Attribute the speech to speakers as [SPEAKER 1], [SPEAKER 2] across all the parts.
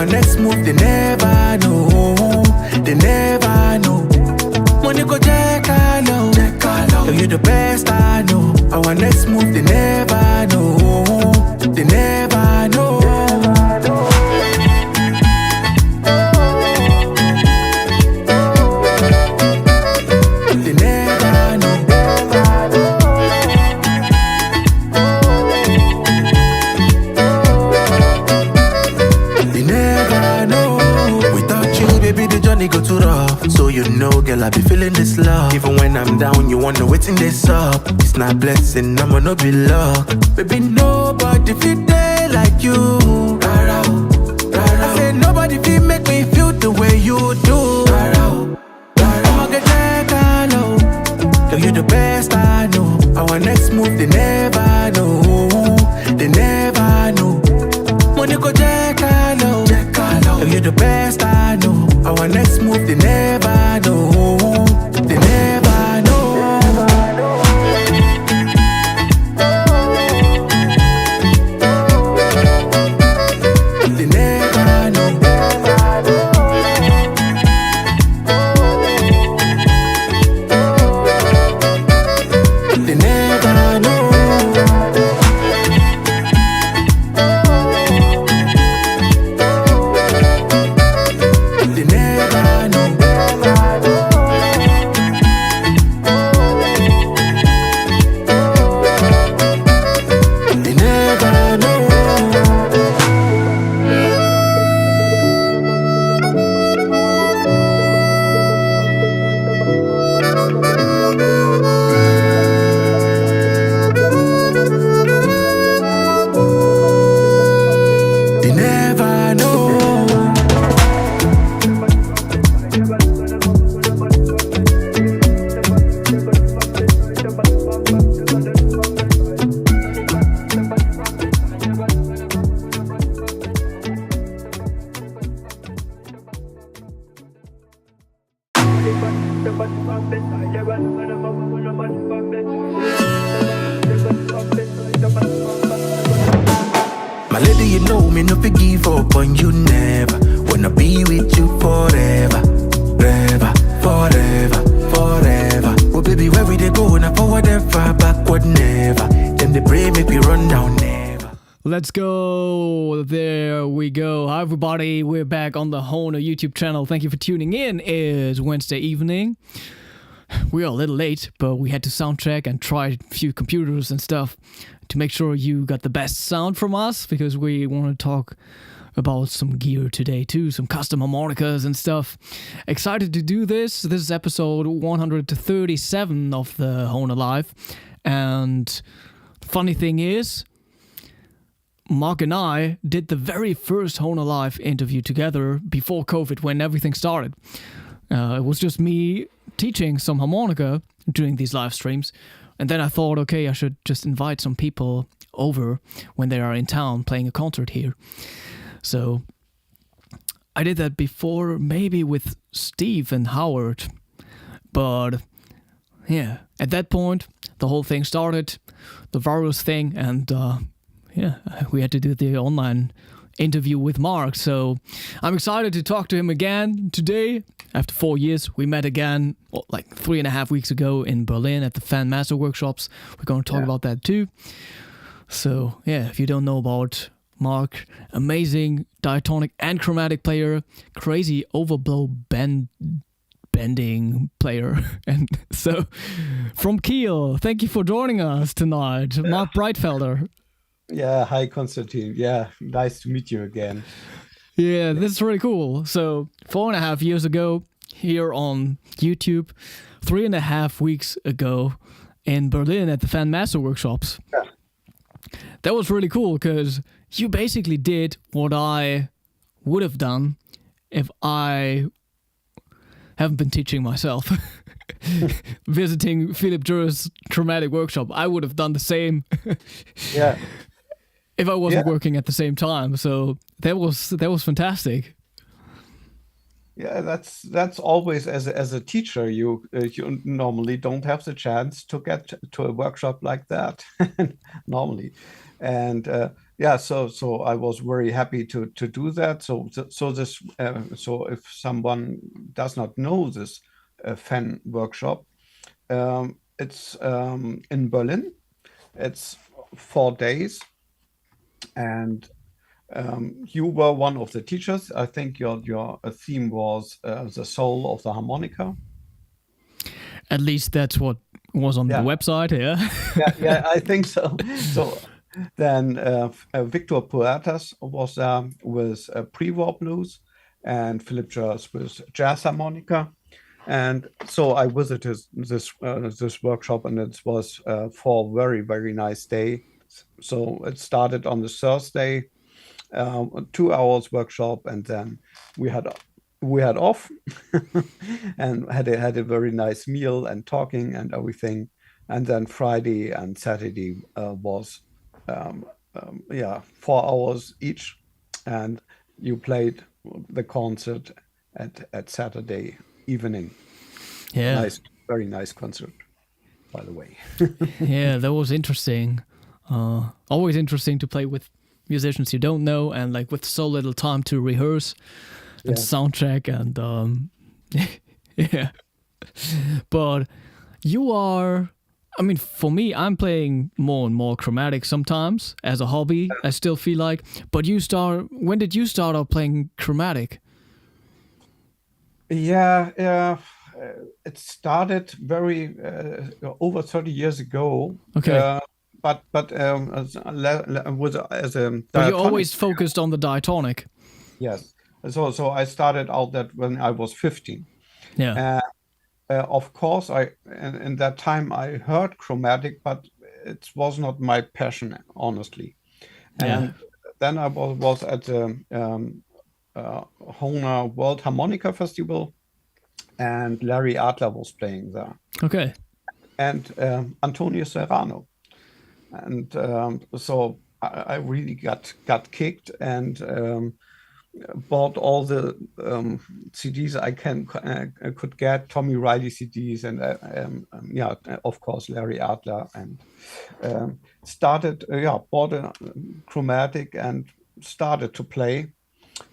[SPEAKER 1] Our next move, they never know. They never know. Money go check, I know. Yo, you the best, I know. Our next move, they never know. They never know. They never know. They never know. Without you, baby, the journey go too rough. So you know, girl, I be feeling this love. Even when I'm down, you wonder waiting this up. It's not blessing, I'ma no be luck. Baby, nobody feel day like you. I said nobody feel make me feel the way you do. I'ma get that I know. Girl, you the best I know. Our next move, they never know. They never know. Money go check, I know. Girl, you the best I know. Our next move, they never know. They never know. They never know. They never know. They never know. They never know. They never know. My lady, you know me no fit give up on you never. Wanna be with you forever, forever, forever, forever. Oh baby, where we they go? Now forward ever, backward never. Them they pray make we run down never.
[SPEAKER 2] Let's go. There we go. Hi, everybody. We're back on the Hohner YouTube channel. Thank you for tuning in. It's Wednesday evening. We're a little late, but we had to sound check and try a few computers and stuff to make sure you got the best sound from us, because we want to talk about some gear today too, some custom harmonicas and stuff. Excited to do this. This is episode 137 of the Hohner Live. And funny thing is, Marc and I did the very first Hohner Live interview together before COVID, when everything started. It was just me teaching some harmonica during these live streams. And then I thought, okay, I should just invite some people over when they are in town playing a concert here. So I did that before, maybe with Steve and Howard. But yeah, at that point, the whole thing started, the virus thing, and yeah, we had to do the online interview with Marc. So I'm excited to talk to him again today. After 4 years, we met again, like 3.5 weeks ago in Berlin at the Fan Master Workshops. We're going to talk about that too. So yeah, if you don't know about Marc, amazing diatonic and chromatic player, crazy overblow bending player. And so from Kiel, thank you for joining us tonight, Marc Breitfelder.
[SPEAKER 3] Yeah, hi Konstantin. Yeah, nice to meet you again.
[SPEAKER 2] Yeah, this is really cool. So 4.5 years ago here on YouTube, 3.5 weeks ago in Berlin at the Fan Master Workshops.
[SPEAKER 3] Yeah.
[SPEAKER 2] That was really cool because you basically did what I would have done if I haven't been teaching myself. Visiting Philip Durr's Chromatic Workshop, I would have done the same.
[SPEAKER 3] Yeah.
[SPEAKER 2] If I wasn't working at the same time. So that was fantastic.
[SPEAKER 3] Yeah, that's always as a teacher, you normally don't have the chance to get to a workshop like that normally, and yeah, so I was very happy to do that. So if someone does not know this fan workshop, it's in Berlin. It's 4 days, and you were one of the teachers. I think your theme was the soul of the harmonica.
[SPEAKER 2] At least that's what was on the
[SPEAKER 3] Yeah,
[SPEAKER 2] website. Yeah.
[SPEAKER 3] yeah, I think so. So then Victor Puertas was with pre-war blues, and Philip Jers with jazz harmonica. And so I visited this workshop, and it was 4 very nice days. So it started on the Thursday, 2 hours workshop, and then we had off and had a very nice meal and talking and everything. And then Friday and Saturday was 4 hours each, and you played the concert at Saturday evening.
[SPEAKER 2] Yeah.
[SPEAKER 3] Nice, very nice concert, by the way.
[SPEAKER 2] Yeah, that was interesting. Always interesting to play with musicians you don't know, and like with so little time to rehearse and
[SPEAKER 3] Yeah.
[SPEAKER 2] soundcheck, and yeah. But you are, I mean, for me, I'm playing more and more chromatic sometimes as a hobby. I still feel like, but when did you start out playing chromatic?
[SPEAKER 3] Yeah, it started very over 30 years ago.
[SPEAKER 2] Okay.
[SPEAKER 3] But as a
[SPEAKER 2] But you
[SPEAKER 3] diatonic,
[SPEAKER 2] always focused on the diatonic.
[SPEAKER 3] yes. So I started out that when I was 15.
[SPEAKER 2] Yeah.
[SPEAKER 3] Of course, in that time I heard chromatic, but it was not my passion, honestly.
[SPEAKER 2] Yeah.
[SPEAKER 3] And then I was at the Hohner World Harmonica Festival, and Larry Adler was playing there,
[SPEAKER 2] Okay.
[SPEAKER 3] and Antonio Serrano. And so I really got kicked, and bought all the CDs I could get, Tommy Riley CDs, and of course Larry Adler, and started bought a chromatic and started to play,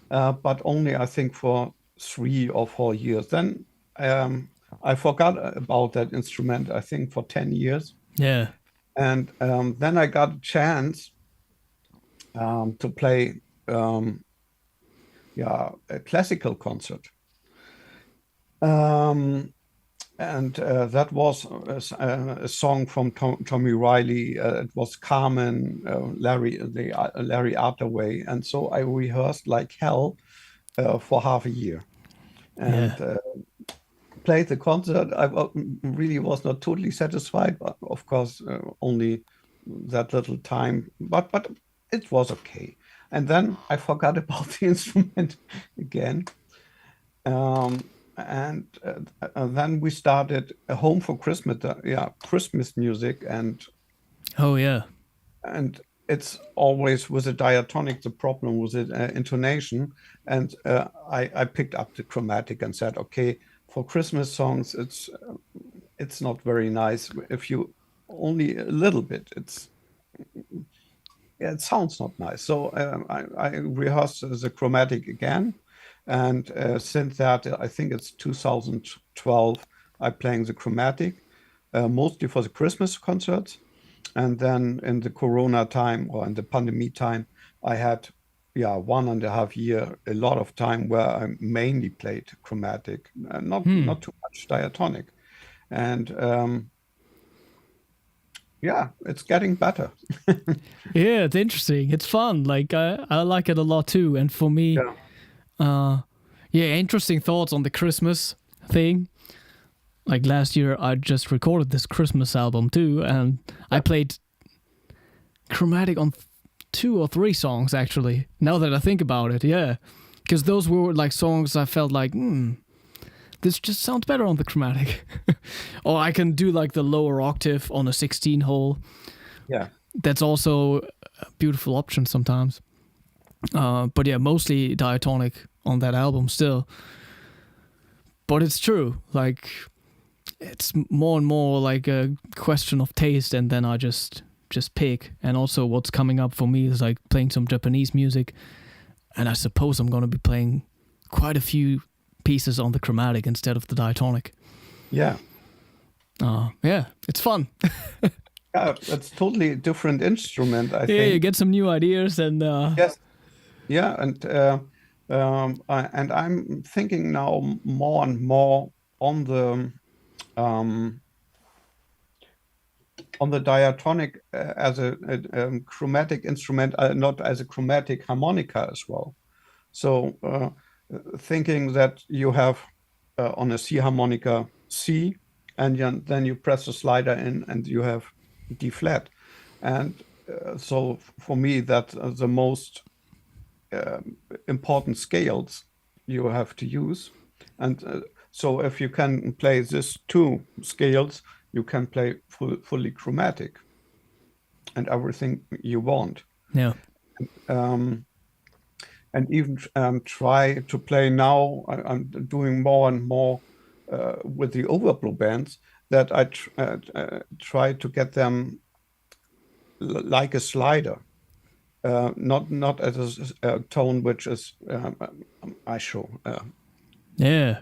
[SPEAKER 3] but only I think for 3 or 4 years. Then I forgot about that instrument, I think for 10 years.
[SPEAKER 2] Yeah.
[SPEAKER 3] And then I got a chance to play a classical concert. And that was a song from Tommy Riley. It was Carmen, Larry Adler way. And so I rehearsed like hell for half a year, and played the concert. I really was not totally satisfied, but of course only that little time. But it was okay. And then I forgot about the instrument again. And then we started a Home for Christmas, Christmas music, and
[SPEAKER 2] Oh yeah.
[SPEAKER 3] it's always with a diatonic the problem with it intonation. And I picked up the chromatic and said, okay, for Christmas songs it's not very nice if you only a little bit. It sounds not nice. So I rehearsed the chromatic again. And since that, I think it's 2012, I'm playing the chromatic, mostly for the Christmas concerts. And then in the Corona time, or in the pandemic time, I had 1.5 year, a lot of time where I mainly played chromatic, not too much diatonic. And it's getting better.
[SPEAKER 2] Yeah, it's interesting. It's fun. Like I like it a lot too. And for me, interesting thoughts on the Christmas thing. Like last year, I just recorded this Christmas album too, and I played chromatic on 2 or 3 songs actually. Now that I think about it, yeah, because those were like songs I felt like, this just sounds better on the chromatic. Or I can do like the lower octave on a 16 hole.
[SPEAKER 3] Yeah.
[SPEAKER 2] That's also a beautiful option sometimes. But yeah, mostly diatonic on that album still. But it's true, like it's more and more like a question of taste, and then I just just pick. And also what's coming up for me is like playing some Japanese music. And I suppose I'm going to be playing quite a few pieces on the chromatic instead of the diatonic.
[SPEAKER 3] Yeah.
[SPEAKER 2] Yeah, it's fun.
[SPEAKER 3] Yeah, it's totally a different instrument, I think.
[SPEAKER 2] Yeah, you get some new ideas and...
[SPEAKER 3] Yes. Yeah, and I'm thinking now more and more on the diatonic as a chromatic instrument, not as a chromatic harmonica as well. So thinking that you have on a C harmonica C, and then you press the slider in and you have D flat. And so for me, that's the most important scales you have to use. And so if you can play these two scales, you can play fully chromatic and everything you want.
[SPEAKER 2] Yeah.
[SPEAKER 3] And even try to play now, I'm doing more and more with the overblow bands, that I try to get them like a slider, not as a tone which is I show.
[SPEAKER 2] Yeah.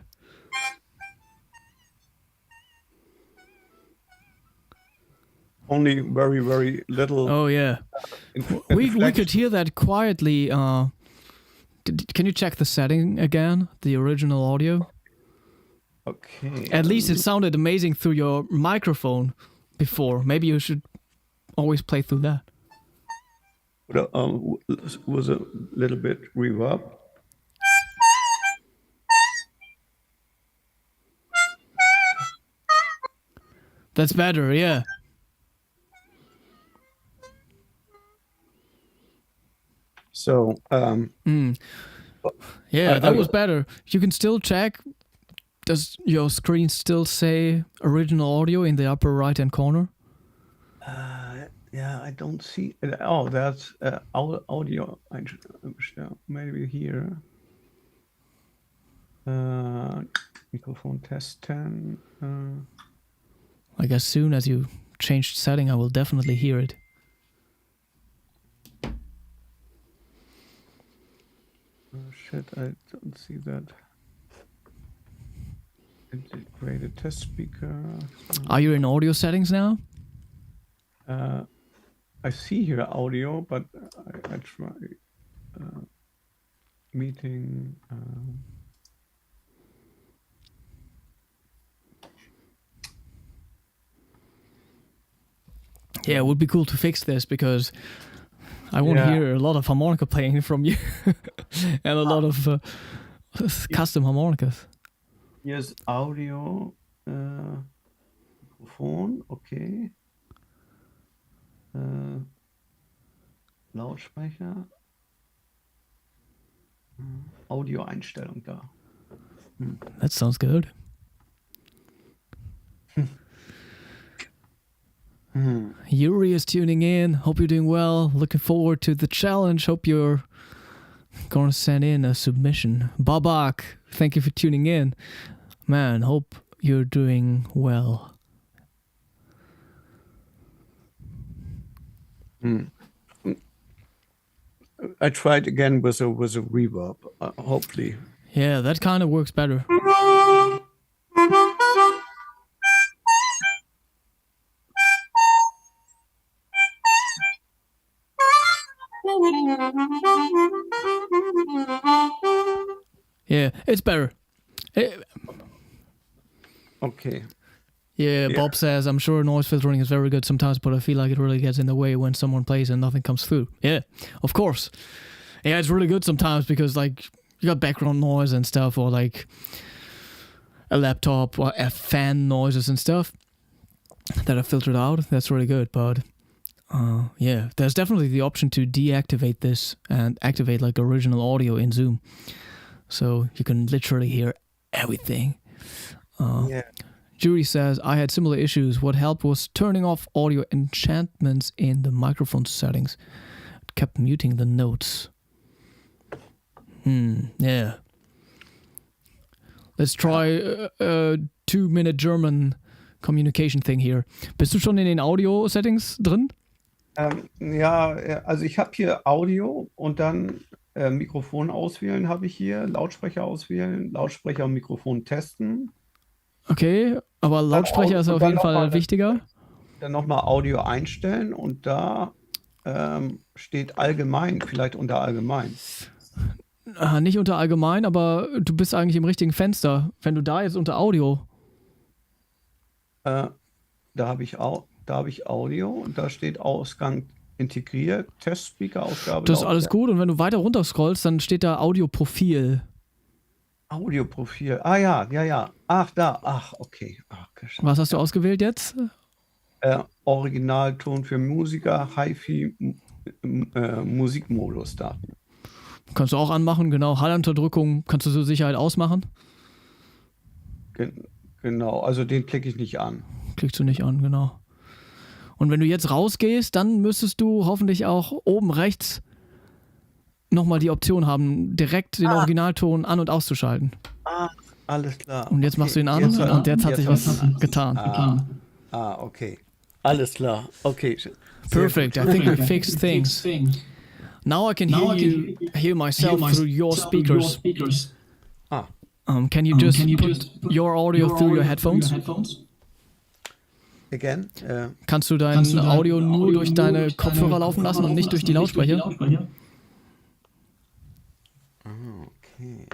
[SPEAKER 3] Only very, very little.
[SPEAKER 2] Oh, yeah. We could hear that quietly. Can you check the setting again? The original audio?
[SPEAKER 3] Okay.
[SPEAKER 2] At least it sounded amazing through your microphone before. Maybe you should always play through that.
[SPEAKER 3] Was a little bit reverb.
[SPEAKER 2] That's better, yeah.
[SPEAKER 3] So
[SPEAKER 2] yeah, that was better. You can still check. Does your screen still say original audio in the upper right-hand corner?
[SPEAKER 3] yeah, I don't see. Oh, that's audio. Maybe here. Microphone test 10.
[SPEAKER 2] Like as soon as you changed setting, I will definitely hear it.
[SPEAKER 3] Oh shit, I don't see that. Integrated test speaker.
[SPEAKER 2] Are you in audio settings now?
[SPEAKER 3] I see here audio, but I try meeting.
[SPEAKER 2] Yeah, it would be cool to fix this because I want to hear a lot of harmonica playing from you and a lot of custom harmonicas.
[SPEAKER 3] Here's audio, Mikrofon, okay. Lautsprecher. Audio-Einstellung da.
[SPEAKER 2] That sounds good. Yuri is tuning in. Hope you're doing well. Looking forward to the challenge. Hope you're going to send in a submission. Babak, thank you for tuning in. Man, hope you're doing well.
[SPEAKER 3] I tried again with a reverb, hopefully.
[SPEAKER 2] Yeah, that kind of works better. Yeah, it's better.
[SPEAKER 3] Okay.
[SPEAKER 2] Yeah, Bob says, I'm sure noise filtering is very good sometimes, but I feel like it really gets in the way when someone plays and nothing comes through. Yeah, of course. Yeah, it's really good sometimes because, like, you got background noise and stuff, or, like, a laptop or a fan noises and stuff that are filtered out. That's really good, but, yeah, there's definitely the option to deactivate this and activate, like, original audio in Zoom. So you can literally hear everything.
[SPEAKER 3] Yeah.
[SPEAKER 2] Jury says, I had similar issues. What helped was turning off audio enchantments in the microphone settings. It kept muting the notes. Yeah. Let's try a 2-minute German communication thing here. Bist du schon in den Audio-Settings drin?
[SPEAKER 3] Ja, also ich habe hier Audio und dann Mikrofon auswählen habe ich hier, Lautsprecher auswählen, Lautsprecher und Mikrofon testen.
[SPEAKER 2] Okay, aber Lautsprecher ist auf jeden Fall wichtiger.
[SPEAKER 3] Dann nochmal Audio einstellen und da steht allgemein, vielleicht unter allgemein.
[SPEAKER 2] Nicht unter allgemein, aber du bist eigentlich im richtigen Fenster. Wenn du da jetzt unter Audio.
[SPEAKER 3] Da habe ich Audio und da steht Ausgang integriert, Testspeaker-Ausgabe.
[SPEAKER 2] Das ist alles gut und wenn du weiter runter scrollst, dann steht da Audioprofil.
[SPEAKER 3] Audioprofil. Ah ja. Ach, okay. Ach,
[SPEAKER 2] Was hast du ausgewählt jetzt?
[SPEAKER 3] Originalton für Musiker, Hi-Fi Musikmodus da.
[SPEAKER 2] Kannst du auch anmachen, genau. Hallunterdrückung kannst du zur Sicherheit ausmachen.
[SPEAKER 3] Genau, also den klicke ich nicht an.
[SPEAKER 2] Klickst du nicht an, genau. Und wenn du jetzt rausgehst, dann müsstest du hoffentlich auch oben rechts nochmal die Option haben, direkt den Originalton an- und auszuschalten.
[SPEAKER 3] Alles klar.
[SPEAKER 2] Und jetzt machst du ihn an und jetzt hat sich was getan.
[SPEAKER 3] Okay. Alles klar. Okay.
[SPEAKER 2] Perfect. I think we fixed things. Now I can hear myself through your speakers. Can you just put your audio through your headphones?
[SPEAKER 3] Again?
[SPEAKER 2] Kannst du dein Audio nur durch deine Kopfhörer laufen lassen und nicht durch die Lautsprecher?
[SPEAKER 3] Okay.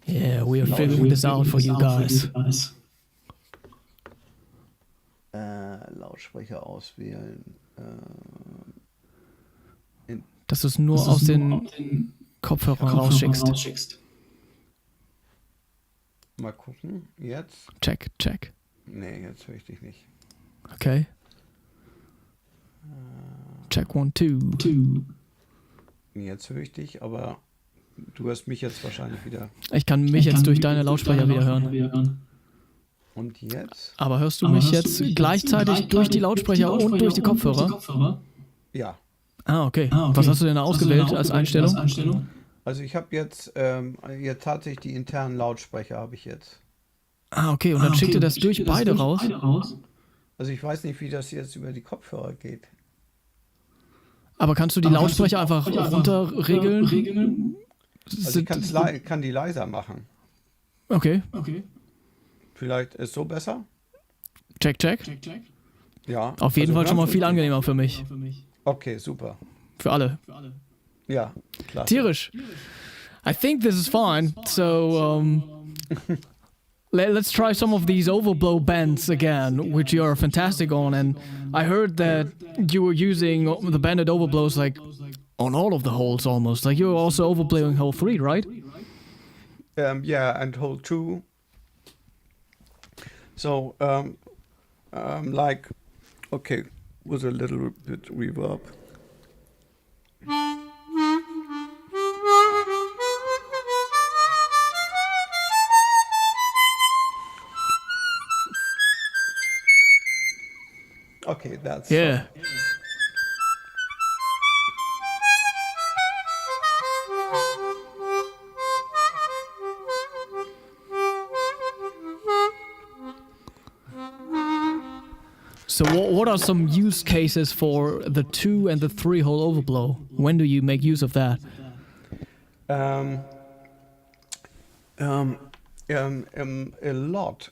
[SPEAKER 2] Yeah, we are figuring this out for you guys.
[SPEAKER 3] Lautsprecher auswählen.
[SPEAKER 2] Dass du es nur aus den Kopfhörern rausschickst.
[SPEAKER 3] Mal gucken. Jetzt?
[SPEAKER 2] Check.
[SPEAKER 3] Nee, jetzt höre ich dich nicht.
[SPEAKER 2] Okay. Check 1, 2.
[SPEAKER 3] Jetzt höre ich dich, aber du hörst mich jetzt wahrscheinlich wieder.
[SPEAKER 2] Ich kann mich jetzt durch deine Lautsprecher wieder hören.
[SPEAKER 3] Und jetzt?
[SPEAKER 2] Aber hörst du mich jetzt gleichzeitig durch die Lautsprecher und durch die Kopfhörer?
[SPEAKER 3] Ja.
[SPEAKER 2] Okay. Was hast du denn da ausgewählt als Einstellung?
[SPEAKER 3] Also ich habe jetzt tatsächlich die internen Lautsprecher habe ich jetzt.
[SPEAKER 2] Okay. Und dann schickt ihr das durch beide raus?
[SPEAKER 3] Also ich weiß nicht, wie das jetzt über die Kopfhörer geht.
[SPEAKER 2] Aber kannst du die Lautsprecher einfach runterregeln?
[SPEAKER 3] Also ich kann die leiser machen.
[SPEAKER 2] Okay.
[SPEAKER 3] Vielleicht ist so besser?
[SPEAKER 2] Check.
[SPEAKER 3] Ja.
[SPEAKER 2] Auf jeden Fall schon mal viel angenehmer für mich.
[SPEAKER 3] Okay, super.
[SPEAKER 2] Für alle.
[SPEAKER 3] Ja, klar.
[SPEAKER 2] Tierisch. I think this is fine. So, let's try some of these overblow bends again, which you are fantastic on. And I heard that you were using the bended overblows like on all of the holes almost. Like you're also overblowing hole 3, right?
[SPEAKER 3] Yeah, and hole 2. So, like, okay, with a little bit reverb. Okay, that's...
[SPEAKER 2] Yeah. So what are some use cases for the 2 and the 3 hole overblow? When do you make use of that?
[SPEAKER 3] A lot.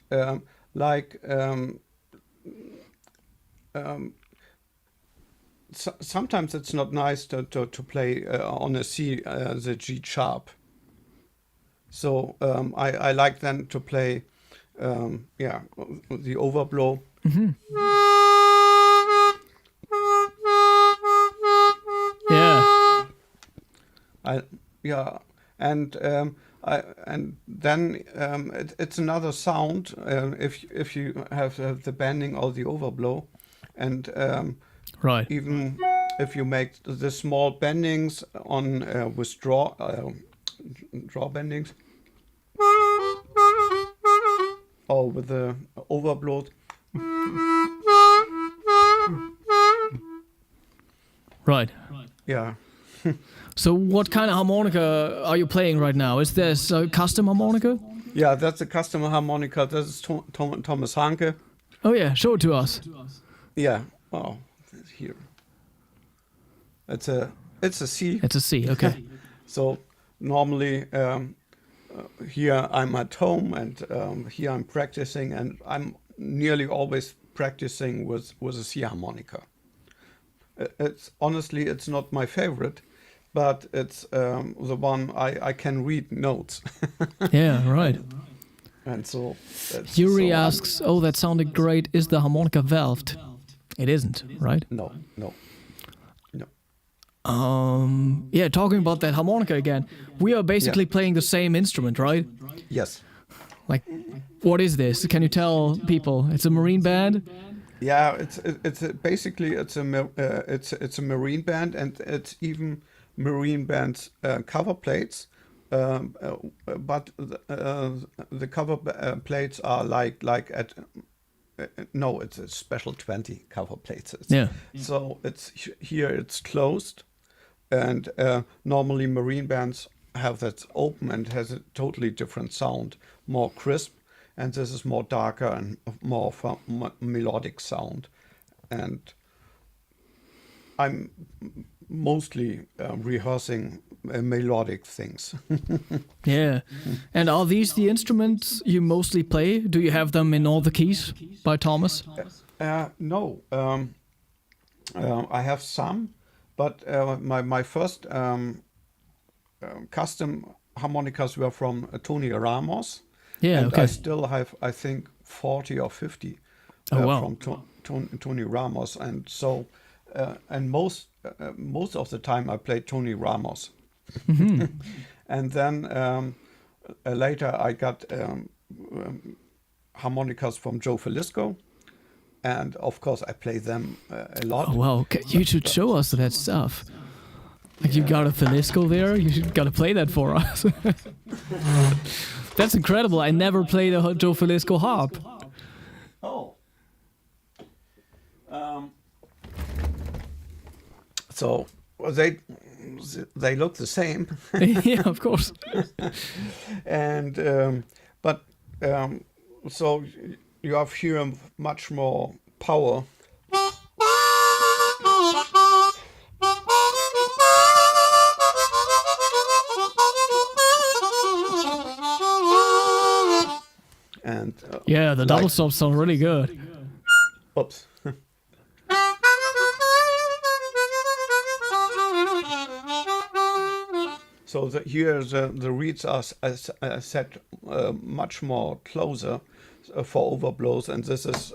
[SPEAKER 3] Sometimes it's not nice to play on a C, the G sharp. So I like then to play, the overblow.
[SPEAKER 2] Mm-hmm. Yeah.
[SPEAKER 3] And then it's another sound if you have the bending or the overblow, and
[SPEAKER 2] right.
[SPEAKER 3] Even if you make the small bendings on with draw bendings, or with the overblow.
[SPEAKER 2] Right.
[SPEAKER 3] Yeah.
[SPEAKER 2] So what kind of harmonica are you playing right now? Is this a custom harmonica?
[SPEAKER 3] Yeah, that's a custom harmonica. This is Thomas Hanke.
[SPEAKER 2] Oh yeah, show it to us.
[SPEAKER 3] Yeah. Oh, here. It's a C.
[SPEAKER 2] It's a C. Okay.
[SPEAKER 3] So normally here I'm at home, and here I'm practicing, and I'm nearly always practicing with a C harmonica. It's honestly, it's not my favorite, but it's the one I can read notes.
[SPEAKER 2] Yeah. Right.
[SPEAKER 3] And so
[SPEAKER 2] Yuri asks, "Oh, that sounded great. Is the harmonica valved?" It isn't, right?
[SPEAKER 3] No, no.
[SPEAKER 2] Yeah, talking about that harmonica again. We are basically playing the same instrument, right?
[SPEAKER 3] Yes.
[SPEAKER 2] Like, what is this? Can you tell people? It's a marine band?
[SPEAKER 3] Yeah, basically it's a marine band, and it's even marine band's cover plates. But the cover plates are like at no, it's a special 20 cover plates. So it's closed, and normally marine bands have that open and has a totally different sound, more crisp, and this is more darker and more of a melodic sound. And I'm mostly rehearsing melodic things.
[SPEAKER 2] Yeah. And are these the instruments you mostly play? Do you have them in all the keys by Thomas?
[SPEAKER 3] No. I have some, but my first custom harmonicas were from Tony Ramos.
[SPEAKER 2] Yeah,
[SPEAKER 3] and
[SPEAKER 2] okay.
[SPEAKER 3] I still have, I think, 40 or 50 from Tony Ramos. And so, and most of the time I played Tony Ramos.
[SPEAKER 2] Mm-hmm.
[SPEAKER 3] And then later I got harmonicas from Joe Felisko. And of course I play them a lot.
[SPEAKER 2] Oh, wow. You should show us that stuff. Like, you got a Felisko there? You gotta play that for us. That's incredible. I never played a Joe Felisko harp.
[SPEAKER 3] Oh. So they look the same.
[SPEAKER 2] Yeah, of course.
[SPEAKER 3] And so you have here much more power. And
[SPEAKER 2] yeah, the double stops sound really good.
[SPEAKER 3] Oops. So here the reeds are set much more closer for overblows, and this is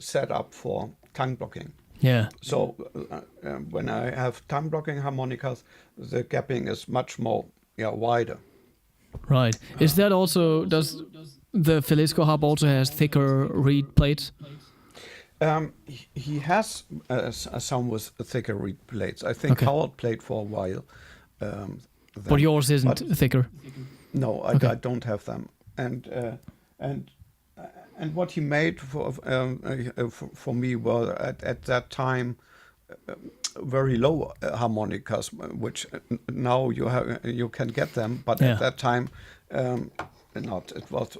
[SPEAKER 3] set up for tongue blocking.
[SPEAKER 2] Yeah.
[SPEAKER 3] So when I have tongue blocking harmonicas, the gapping is much more wider.
[SPEAKER 2] Right. Is that also, does the Felisko harp also has thicker reed plates?
[SPEAKER 3] He has some with thicker reed plates. I think Howard played for a while.
[SPEAKER 2] But yours isn't thicker.
[SPEAKER 3] No, I don't have them. And what he made for me were at that time very low harmonicas, which now you can get them, but at that time not. It was,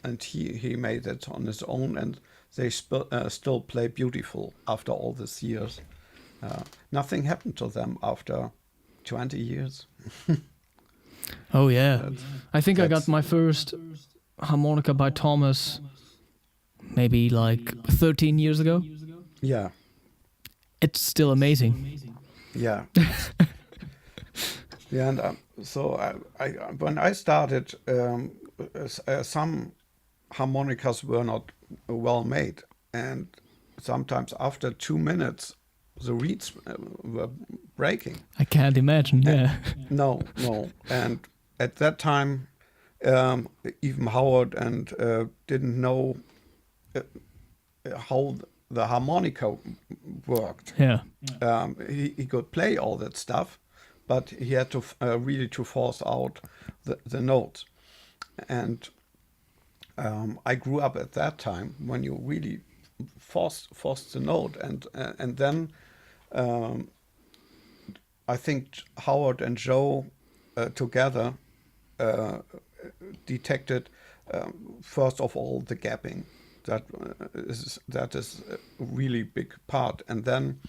[SPEAKER 3] and he made it on his own, and they still play beautiful after all these years. Nothing happened to them after 20 years.
[SPEAKER 2] Oh yeah, I think I got my first harmonica by Thomas maybe like 13 years ago.
[SPEAKER 3] Yeah.
[SPEAKER 2] It's still amazing.
[SPEAKER 3] Yeah. Yeah, and so I when I started, some harmonicas were not well made, and sometimes after 2 minutes, the reeds were breaking.
[SPEAKER 2] I can't imagine. Yeah.
[SPEAKER 3] No, and at that time, even Howard and didn't know how the harmonica worked.
[SPEAKER 2] Yeah.
[SPEAKER 3] He could play all that stuff, but he had to really to force out the notes. And I grew up at that time when you really forced the note, and then I think Howard and Joe together detected first of all the gapping. that is a really big part. And then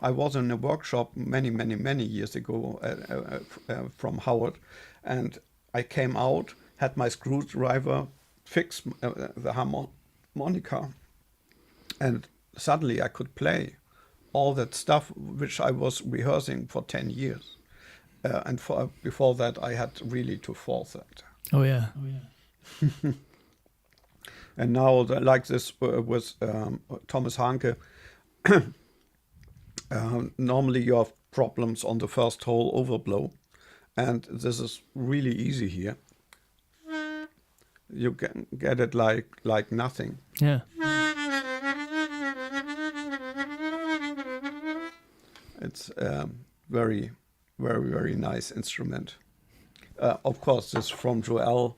[SPEAKER 3] I was in a workshop many years ago from Howard, and I came out, had my screwdriver, fixed the harmonica, and suddenly I could play all that stuff which I was rehearsing for 10 years. And before that, I had really to force that.
[SPEAKER 2] Oh yeah.
[SPEAKER 3] And now, like this with Thomas Hanke, normally you have problems on the first hole overblow, and this is really easy here. You can get it like nothing.
[SPEAKER 2] Yeah.
[SPEAKER 3] It's very nice instrument. Of course, this from Joel.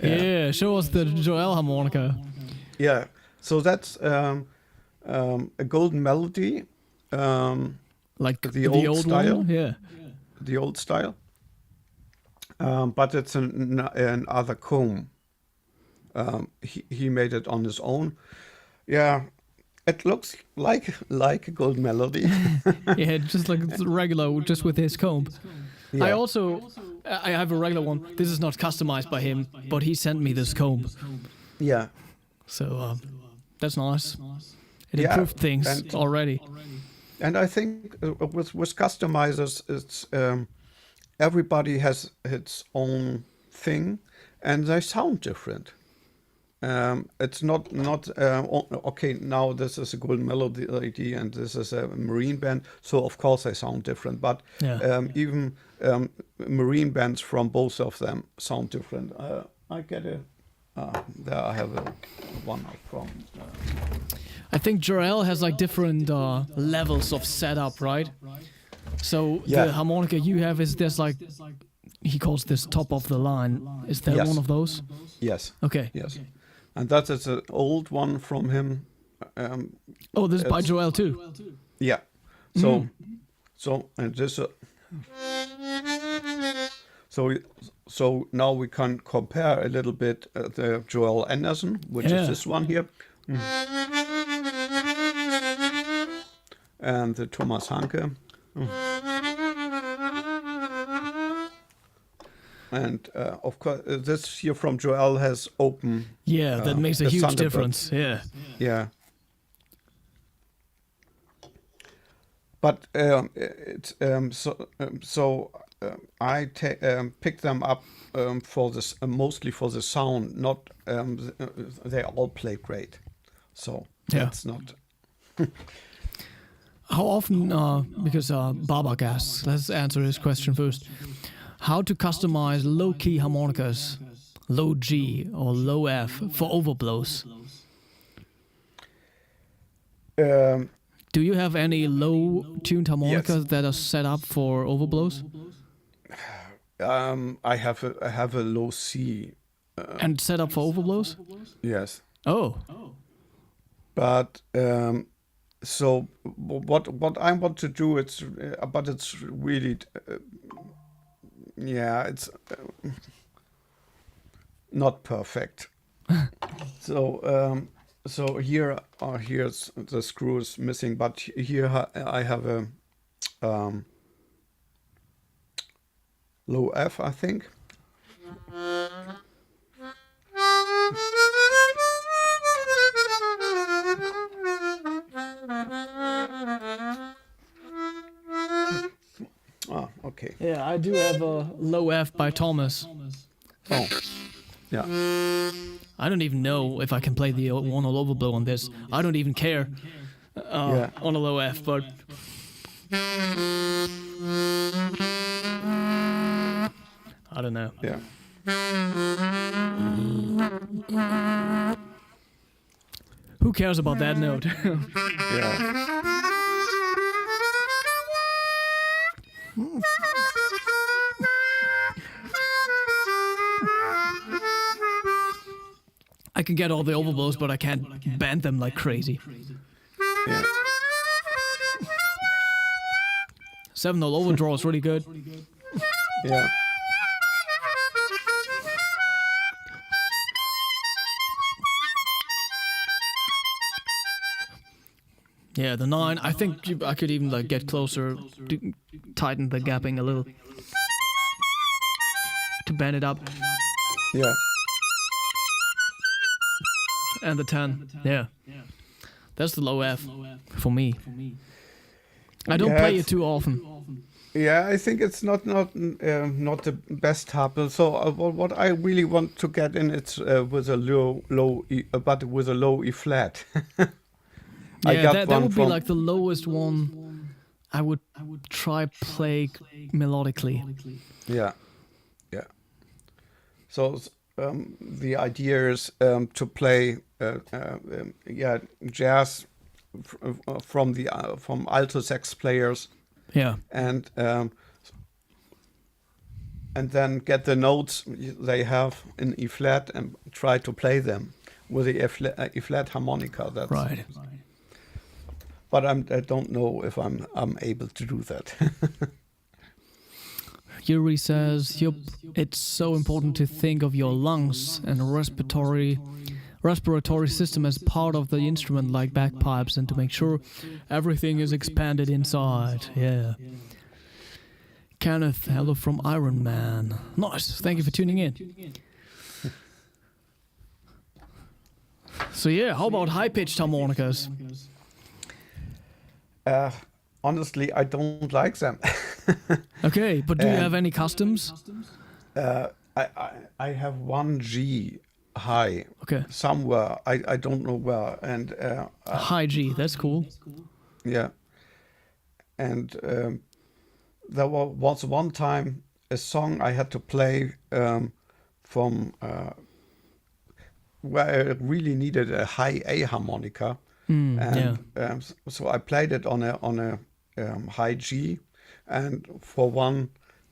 [SPEAKER 2] Yeah, show us the Joel harmonica.
[SPEAKER 3] Yeah, so that's a golden melody,
[SPEAKER 2] Like
[SPEAKER 3] the old style.
[SPEAKER 2] one? Yeah.
[SPEAKER 3] The old style. But it's another comb. He made it on his own. Yeah, it looks like a gold melody.
[SPEAKER 2] Yeah, just like regular, just with his comb.
[SPEAKER 3] Yeah.
[SPEAKER 2] I have a regular one. This is not customized by him, but he sent me this comb.
[SPEAKER 3] Yeah.
[SPEAKER 2] So that's nice. It
[SPEAKER 3] Yeah,
[SPEAKER 2] improved things
[SPEAKER 3] and-
[SPEAKER 2] already.
[SPEAKER 3] And I think with customizers, it's everybody has its own thing, and they sound different. It's not okay. Now this is a golden melody, and this is a marine band. So of course they sound different. But
[SPEAKER 2] Yeah.
[SPEAKER 3] even marine bands from both of them sound different. I get it. There I have one from.
[SPEAKER 2] I think Joel has like different levels of setup, right? So
[SPEAKER 3] Yeah.
[SPEAKER 2] the harmonica you have is this like, he calls this top of the line. Is that
[SPEAKER 3] Yes.
[SPEAKER 2] one of those?
[SPEAKER 3] Yes.
[SPEAKER 2] Okay.
[SPEAKER 3] Yes. And that is an old one from him.
[SPEAKER 2] Oh, this is by
[SPEAKER 3] It's-
[SPEAKER 2] Joel too.
[SPEAKER 3] Yeah. So and this. So now we can compare a little bit the Joel Anderson, which
[SPEAKER 2] Yeah.
[SPEAKER 3] is this one here, and the Thomas Hanke. And of course, this here from Joel has open.
[SPEAKER 2] Yeah, that makes a
[SPEAKER 3] the
[SPEAKER 2] huge
[SPEAKER 3] Thunderbird.
[SPEAKER 2] difference. Yeah.
[SPEAKER 3] Yeah. But it's I picked them up for this mostly for the sound. Not they all play great, so
[SPEAKER 2] Yeah.
[SPEAKER 3] that's not.
[SPEAKER 2] How often, because Babak asks, let's answer his question first. How to customize low-key harmonicas, low G or low F for overblows? Do you have any low-tuned harmonicas
[SPEAKER 3] Yes.
[SPEAKER 2] that are set up for overblows?
[SPEAKER 3] I have a low C.
[SPEAKER 2] And set up for overblows?
[SPEAKER 3] Yes,
[SPEAKER 2] Oh,
[SPEAKER 3] but so what I want to do, it's but it's really it's not perfect. So here's the screws missing, but here I have a low F, I think. Ah, okay.
[SPEAKER 2] yeah, I do have a low F by Thomas.
[SPEAKER 3] Oh, yeah.
[SPEAKER 2] I don't even know if I can play the one all overblow on this. I don't even care
[SPEAKER 3] Yeah.
[SPEAKER 2] on a low F, but I don't know.
[SPEAKER 3] Yeah.
[SPEAKER 2] Who cares about that note?
[SPEAKER 3] Yeah.
[SPEAKER 2] I can get all the overblows, but I can't bend them like crazy.
[SPEAKER 3] Yeah.
[SPEAKER 2] 7-0 overdraw is really good.
[SPEAKER 3] Yeah.
[SPEAKER 2] Yeah, the 9. I think I could even like get closer, tighten the gapping a little to bend it up.
[SPEAKER 3] Yeah.
[SPEAKER 2] And the 10. Yeah. That's the low F for me. I don't play it too often.
[SPEAKER 3] Yeah, I think it's not the best harp. So what I really want to get in it's with a low E, but with a low E flat.
[SPEAKER 2] Yeah, that would be like the lowest one I would try play melodically.
[SPEAKER 3] Yeah. So the idea is to play jazz from alto sax players.
[SPEAKER 2] Yeah.
[SPEAKER 3] And then get the notes they have in E flat and try to play them with the E flat harmonica. That's
[SPEAKER 2] right.
[SPEAKER 3] But I don't know if I'm able to do that.
[SPEAKER 2] Yuri says, it's so important to think of your lungs and respiratory system as part of the instrument like bagpipes and to make sure everything is expanded inside. Yeah. Kenneth, hello from Iron Man. Nice. Thank you for tuning in. So yeah, how about high-pitched harmonicas?
[SPEAKER 3] Honestly, I don't like them.
[SPEAKER 2] Okay, but do you have any customs?
[SPEAKER 3] I have one G high.
[SPEAKER 2] Okay.
[SPEAKER 3] Somewhere. I don't know where. And
[SPEAKER 2] high G, that's cool.
[SPEAKER 3] Yeah. And there was one time a song I had to play from where I really needed a high A harmonica. So I played it on a high G, and for one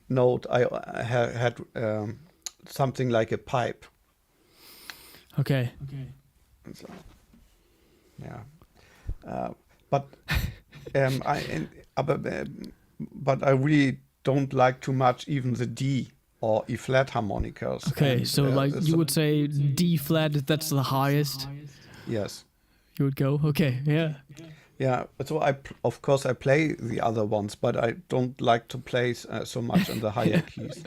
[SPEAKER 3] note I had something like a pipe.
[SPEAKER 2] Okay.
[SPEAKER 3] So, yeah, but but I really don't like too much even the D or E flat harmonicas.
[SPEAKER 2] Okay,
[SPEAKER 3] and,
[SPEAKER 2] so like you would say D flat, that's the highest.
[SPEAKER 3] Yes.
[SPEAKER 2] You would go, okay, yeah.
[SPEAKER 3] Yeah, so of course I play the other ones, but I don't like to play so much in the higher keys.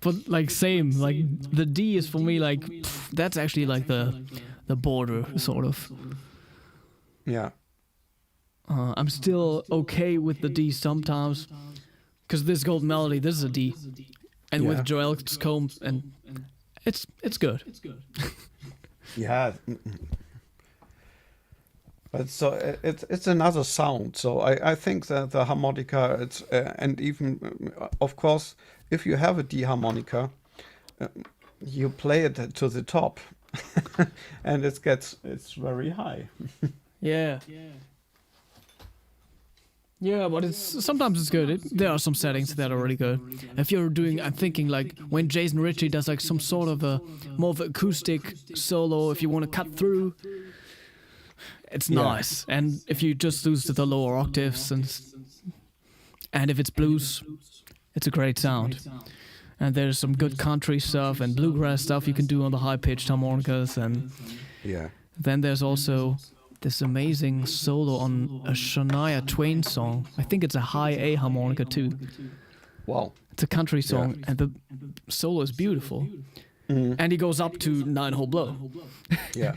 [SPEAKER 2] But like same, like the D is for me like that's actually like the border sort of.
[SPEAKER 3] Yeah.
[SPEAKER 2] I'm still okay with the D sometimes, because this Gold Melody, this is a D, and with Joel's Comb, and it's good.
[SPEAKER 3] Yeah. But so it's another sound. So I think that the harmonica, it's and even of course, if you have a D harmonica, you play it to the top, and it's very high.
[SPEAKER 2] Yeah. Yeah, but sometimes it's good. There are some settings that are really good. If you're doing, I'm thinking like when Jason Ritchie does like some sort of a more of an acoustic solo, if you want to cut through. It's nice, and if you just lose to the lower octaves, and if it's blues, it's a great sound. And there's some good country stuff and bluegrass stuff you can do on the high-pitched harmonicas, and then there's also this amazing solo on a Shania Twain song. I think it's a high A harmonica too.
[SPEAKER 3] Wow!
[SPEAKER 2] It's a country song, and the solo is beautiful. Mm. And he goes up to 9-hole blow.
[SPEAKER 3] Yeah.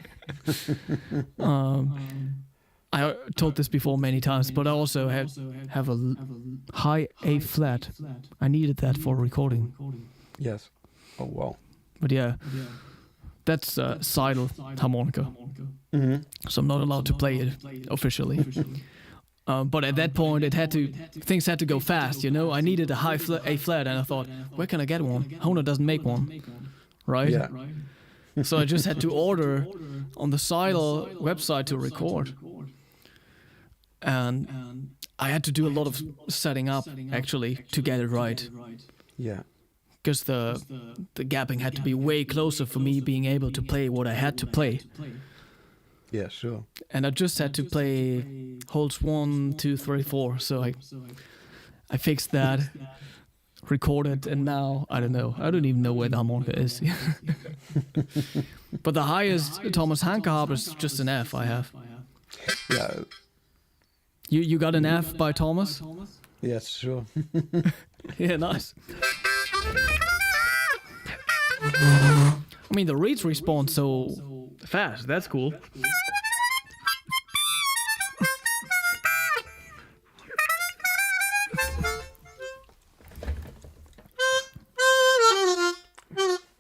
[SPEAKER 2] I told this before many times, but I also have a high A flat. I needed that for recording.
[SPEAKER 3] Yes. Oh wow.
[SPEAKER 2] But yeah, that's a Seidel harmonica. Mm-hmm. So I'm not allowed to play it officially. But at that point, things had to go fast. You know, I needed a high A flat, and I thought, where can I get one? Hohner doesn't make one. Right?
[SPEAKER 3] Yeah.
[SPEAKER 2] So I just had to order on the Seidel website to record. And I had to do a lot of setting up, actually, to get it right.
[SPEAKER 3] Yeah.
[SPEAKER 2] Because the gapping had to be way closer for me being able to play what I had to play.
[SPEAKER 3] Yeah, sure.
[SPEAKER 2] And I just had to play holes 1, 2, 3, 4. So I fixed that. Recorded, and now I don't know. I don't even know where the harmonica is. But the highest Thomas Hanke harp is just an F I have.
[SPEAKER 3] Yeah.
[SPEAKER 2] You got an F by Thomas?
[SPEAKER 3] Yes, sure.
[SPEAKER 2] Yeah, nice. I mean, the reeds respawn so fast. That's cool.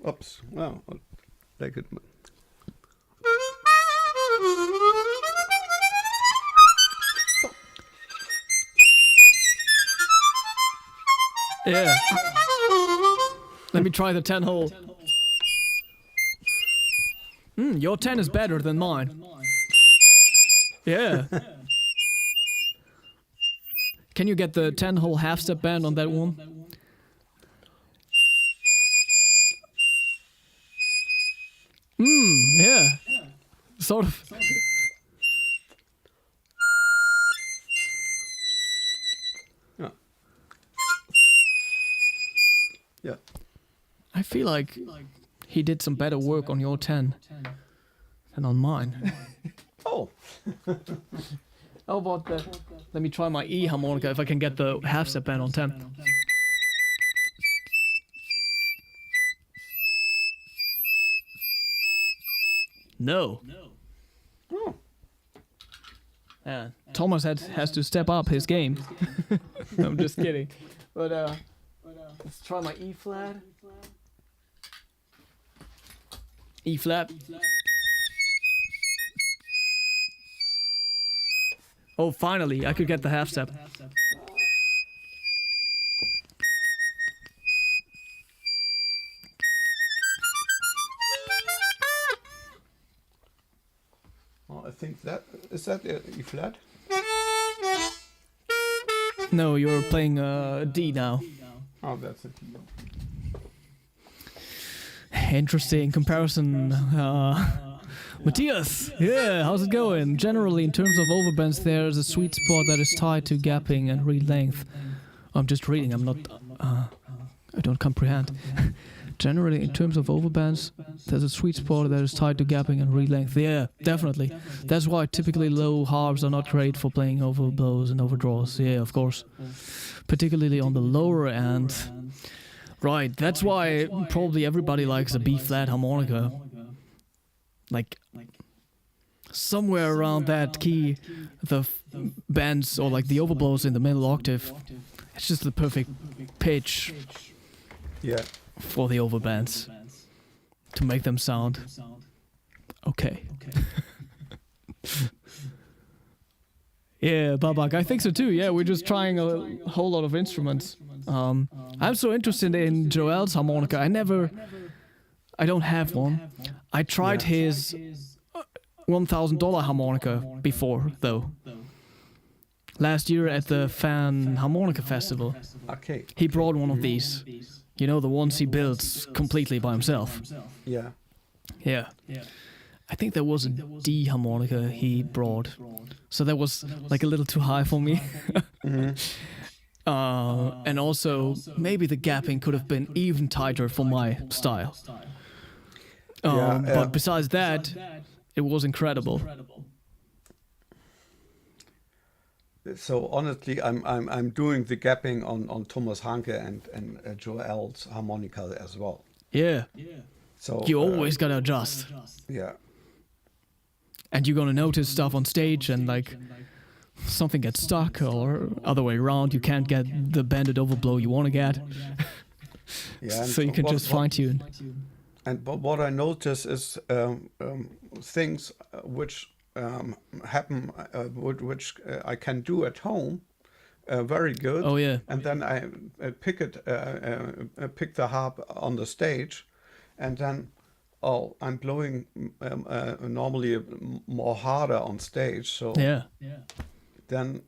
[SPEAKER 3] Oops. Well, take it.
[SPEAKER 2] Yeah. Let me try the 10 hole. Your 10 is better than mine. Yeah. Can you get the 10 hole half step bend on that one? Yeah. Sort of.
[SPEAKER 3] Yeah. Yeah.
[SPEAKER 2] I feel like he did some better work on your 10 than on mine.
[SPEAKER 3] Oh.
[SPEAKER 2] How about that? Let me try my E harmonica if I can get the half step bend on 10. No.
[SPEAKER 3] Oh.
[SPEAKER 2] Yeah, Thomas has to step up his game. I'm just kidding. But let's try my E flat. E flat. Oh, finally, I could get the half step.
[SPEAKER 3] Well, I think that is that E flat.
[SPEAKER 2] No, you're playing D now.
[SPEAKER 3] Oh, that's it.
[SPEAKER 2] Interesting comparison. Matthias, yeah, how's it going? Generally, in terms of overbends, there's a sweet spot that is tied to gapping and reed length. I'm just reading, I'm not... I don't comprehend. Generally, in terms of overbends, there's a sweet spot that is tied to gapping and reed length. Yeah, definitely. That's why typically low harps are not great for playing overblows and overdraws. Yeah, of course. Particularly on the lower end. Right, that's why probably everybody likes a B-flat harmonica. Like, somewhere around that key, the bends or like the overblows in the middle octave, it's just the perfect pitch.
[SPEAKER 3] Yeah.
[SPEAKER 2] For the overbands to make them sound okay. Yeah, Babak, I think so too. Yeah, we're just trying a whole lot of instruments. I'm so interested in Joel's harmonica. I don't have one. I tried his $1,000 harmonica before, though. Last year at the Fan Harmonica Festival.
[SPEAKER 3] Okay.
[SPEAKER 2] He brought one of these. You know, the ones he builds completely by himself.
[SPEAKER 3] Yeah.
[SPEAKER 2] Yeah. I think there was a D harmonica he brought. So that was like a little too high for me. And also, maybe the gapping could have been even tighter for my style. But besides that, it was incredible.
[SPEAKER 3] So honestly, I'm doing the gapping on Thomas Hanke and Joel's harmonica as well.
[SPEAKER 2] Yeah.
[SPEAKER 3] So
[SPEAKER 2] You always gotta adjust.
[SPEAKER 3] Yeah.
[SPEAKER 2] And you're gonna notice stuff on stage and like something gets stuck or other way around. You can't get the bended overblow you want to get.
[SPEAKER 3] Yeah.
[SPEAKER 2] So you can just fine tune.
[SPEAKER 3] And what I notice is things which happen, which I can do at home, very good.
[SPEAKER 2] Oh yeah.
[SPEAKER 3] And then I pick the harp on the stage, and then I'm blowing normally more harder on stage. So
[SPEAKER 2] Yeah.
[SPEAKER 3] then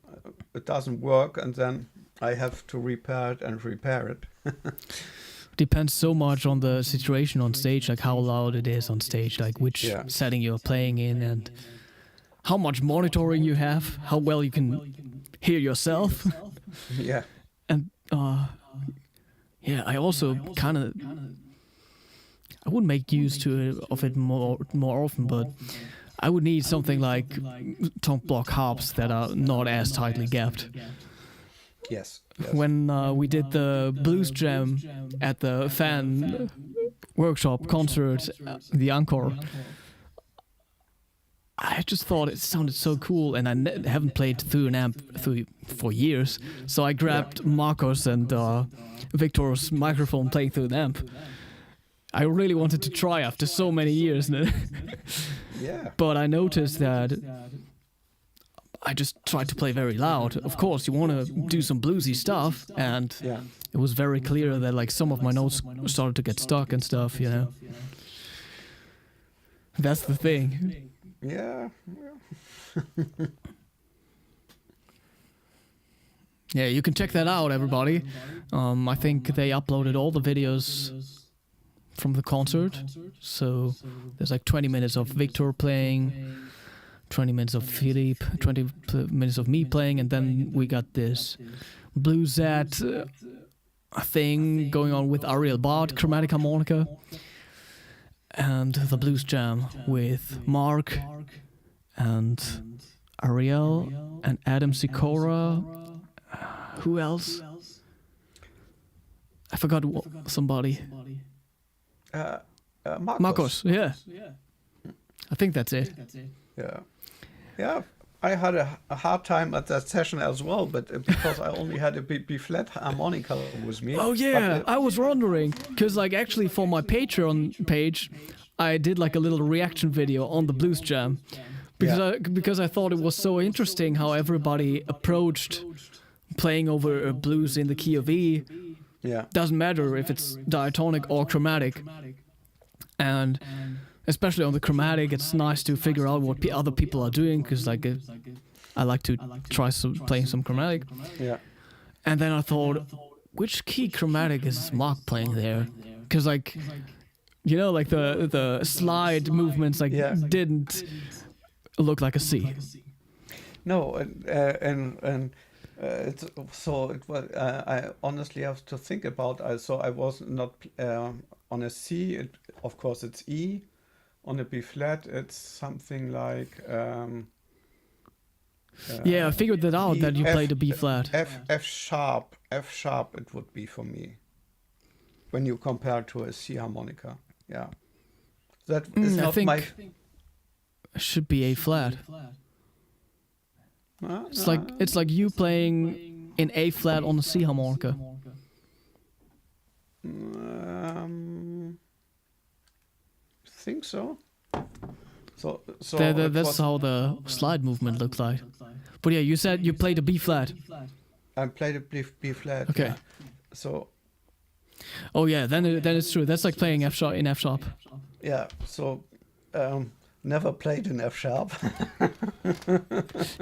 [SPEAKER 3] it doesn't work, and then I have to repair it.
[SPEAKER 2] Depends so much on the situation on stage, like how loud it is on stage, like which setting you're playing in, and how much monitoring you have, how well you can hear yourself.
[SPEAKER 3] Yeah.
[SPEAKER 2] And I also kind of, I wouldn't make use of it more often, but I would need something like tom block harps that are not as tightly gapped.
[SPEAKER 3] Yes.
[SPEAKER 2] When we did the blues jam at the fan workshop concert, the encore, I just thought it sounded so cool, and I haven't played through an amp for years. So I grabbed Marcos and Victor's microphone playing through an amp. I really wanted to try after so many years.
[SPEAKER 3] Yeah.
[SPEAKER 2] But I noticed that I just tried to play very loud. Of course, you want to do some bluesy stuff, and it was very clear that like some of my notes started to get stuck and stuff, you know. That's the thing.
[SPEAKER 3] Yeah.
[SPEAKER 2] Yeah, you can check that out, everybody. I think they uploaded all the videos from the concert. So there's like 20 minutes of Victor playing, 20 minutes of Philippe, 20 minutes of me playing, and then we got this bluesette thing going on with Ariel Bart, chromatic harmonica, and the blues jam with Marc and Ariel and Adam Sikora. Who else? I forgot somebody. Marcos, yeah. I think that's it.
[SPEAKER 3] Yeah. I had a hard time at that session as well, but because I only had a B flat harmonica with me.
[SPEAKER 2] Oh yeah, I was wondering, because like actually for my Patreon page, I did like a little reaction video on the blues jam, because I thought it was so interesting how everybody approached playing over a blues in the key of E.
[SPEAKER 3] Yeah.
[SPEAKER 2] Doesn't matter if it's diatonic or chromatic. And especially on the chromatic, it's nice to figure out what other people are doing, because like I like to try playing some chromatic.
[SPEAKER 3] Yeah.
[SPEAKER 2] And then I thought, which key chromatic is Marc playing there? Because like, you know, like the slide movements like didn't look like a C.
[SPEAKER 3] No, and it's so it was. I honestly have to think about. So I was not on a C. Of course, it's E. On a B flat, it's something like.
[SPEAKER 2] Yeah, I figured that out. That you played a B flat.
[SPEAKER 3] F sharp. It would be for me. When you compare to a C harmonica, yeah. That is not my.
[SPEAKER 2] It should be A flat. It's like you playing in A flat on a C harmonica.
[SPEAKER 3] Think so. So
[SPEAKER 2] that's how the slide movement looks like. But yeah, you said you played a B flat.
[SPEAKER 3] I played a B flat.
[SPEAKER 2] Okay.
[SPEAKER 3] Yeah. So.
[SPEAKER 2] Oh yeah, then it's true. That's like playing F sharp in F sharp.
[SPEAKER 3] Yeah. So. Never played in F sharp.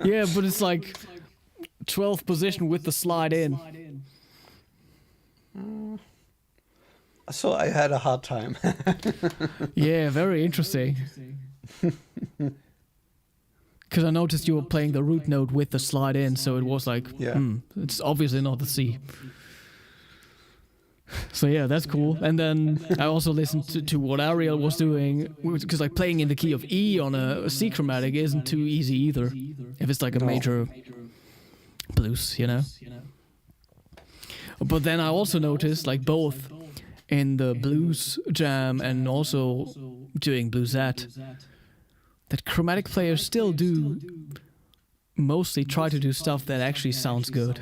[SPEAKER 2] Yeah, but it's like 12th position with the slide in.
[SPEAKER 3] So I had a hard time.
[SPEAKER 2] Yeah, very interesting. Because I noticed you were playing the root note with the slide in, so it was like, it's obviously not the C. So yeah, that's cool. And then I also listened to what Ariel was doing, because like playing in the key of E on a C chromatic isn't too easy either, if it's like a major blues, you know. But then I also noticed, like both in the blues jam and also doing bluesette, that chromatic players still do mostly try to do stuff that actually sounds good.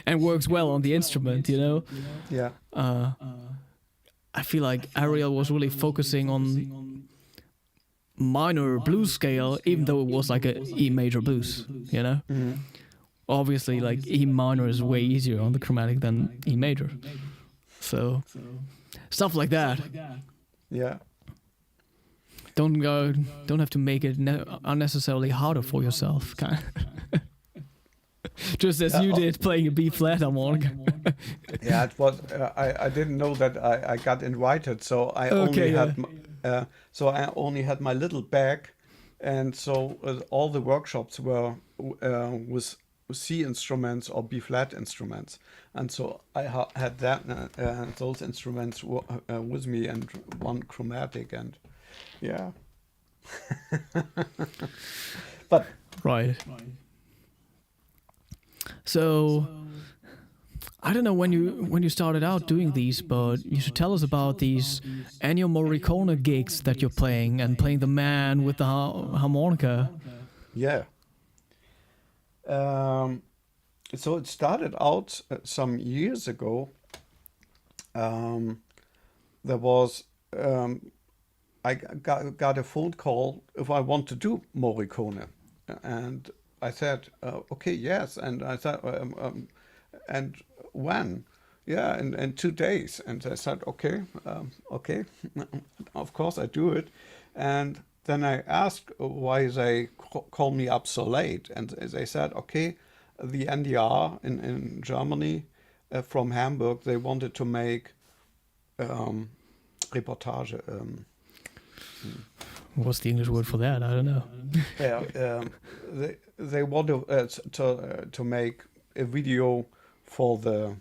[SPEAKER 2] And works well on the instrument, you know?
[SPEAKER 3] Yeah.
[SPEAKER 2] I feel like Ariel was really focusing on minor blues scale, even though it was like a E major blues, you know?
[SPEAKER 3] Mm-hmm.
[SPEAKER 2] Obviously, like E minor is way easier on the chromatic than E major. So, stuff like that.
[SPEAKER 3] Yeah.
[SPEAKER 2] Don't have to make it unnecessarily harder for yourself, kind of. Just as you did playing a B flat harmonica.
[SPEAKER 3] Yeah, it was. I didn't know that I got invited, so I only had my little bag, and so all the workshops were with C instruments or B flat instruments, and so I had that those instruments with me and one chromatic, and yeah. But
[SPEAKER 2] Right. So I don't know when you started out doing these, but you should tell us about these annual Morricone gigs that you're playing and playing the man with the harmonica.
[SPEAKER 3] yeah. So it started out some years ago. There was I got a phone call if I want to do Morricone, and I said, okay, yes. And I said, and when? Yeah, in 2 days. And I said, okay, okay, of course I do it. And then I asked why they call me up so late, and they said, okay, the NDR in Germany from Hamburg, they wanted to make reportage.
[SPEAKER 2] What's the English word for that? I don't know.
[SPEAKER 3] Yeah, they want to make a video for the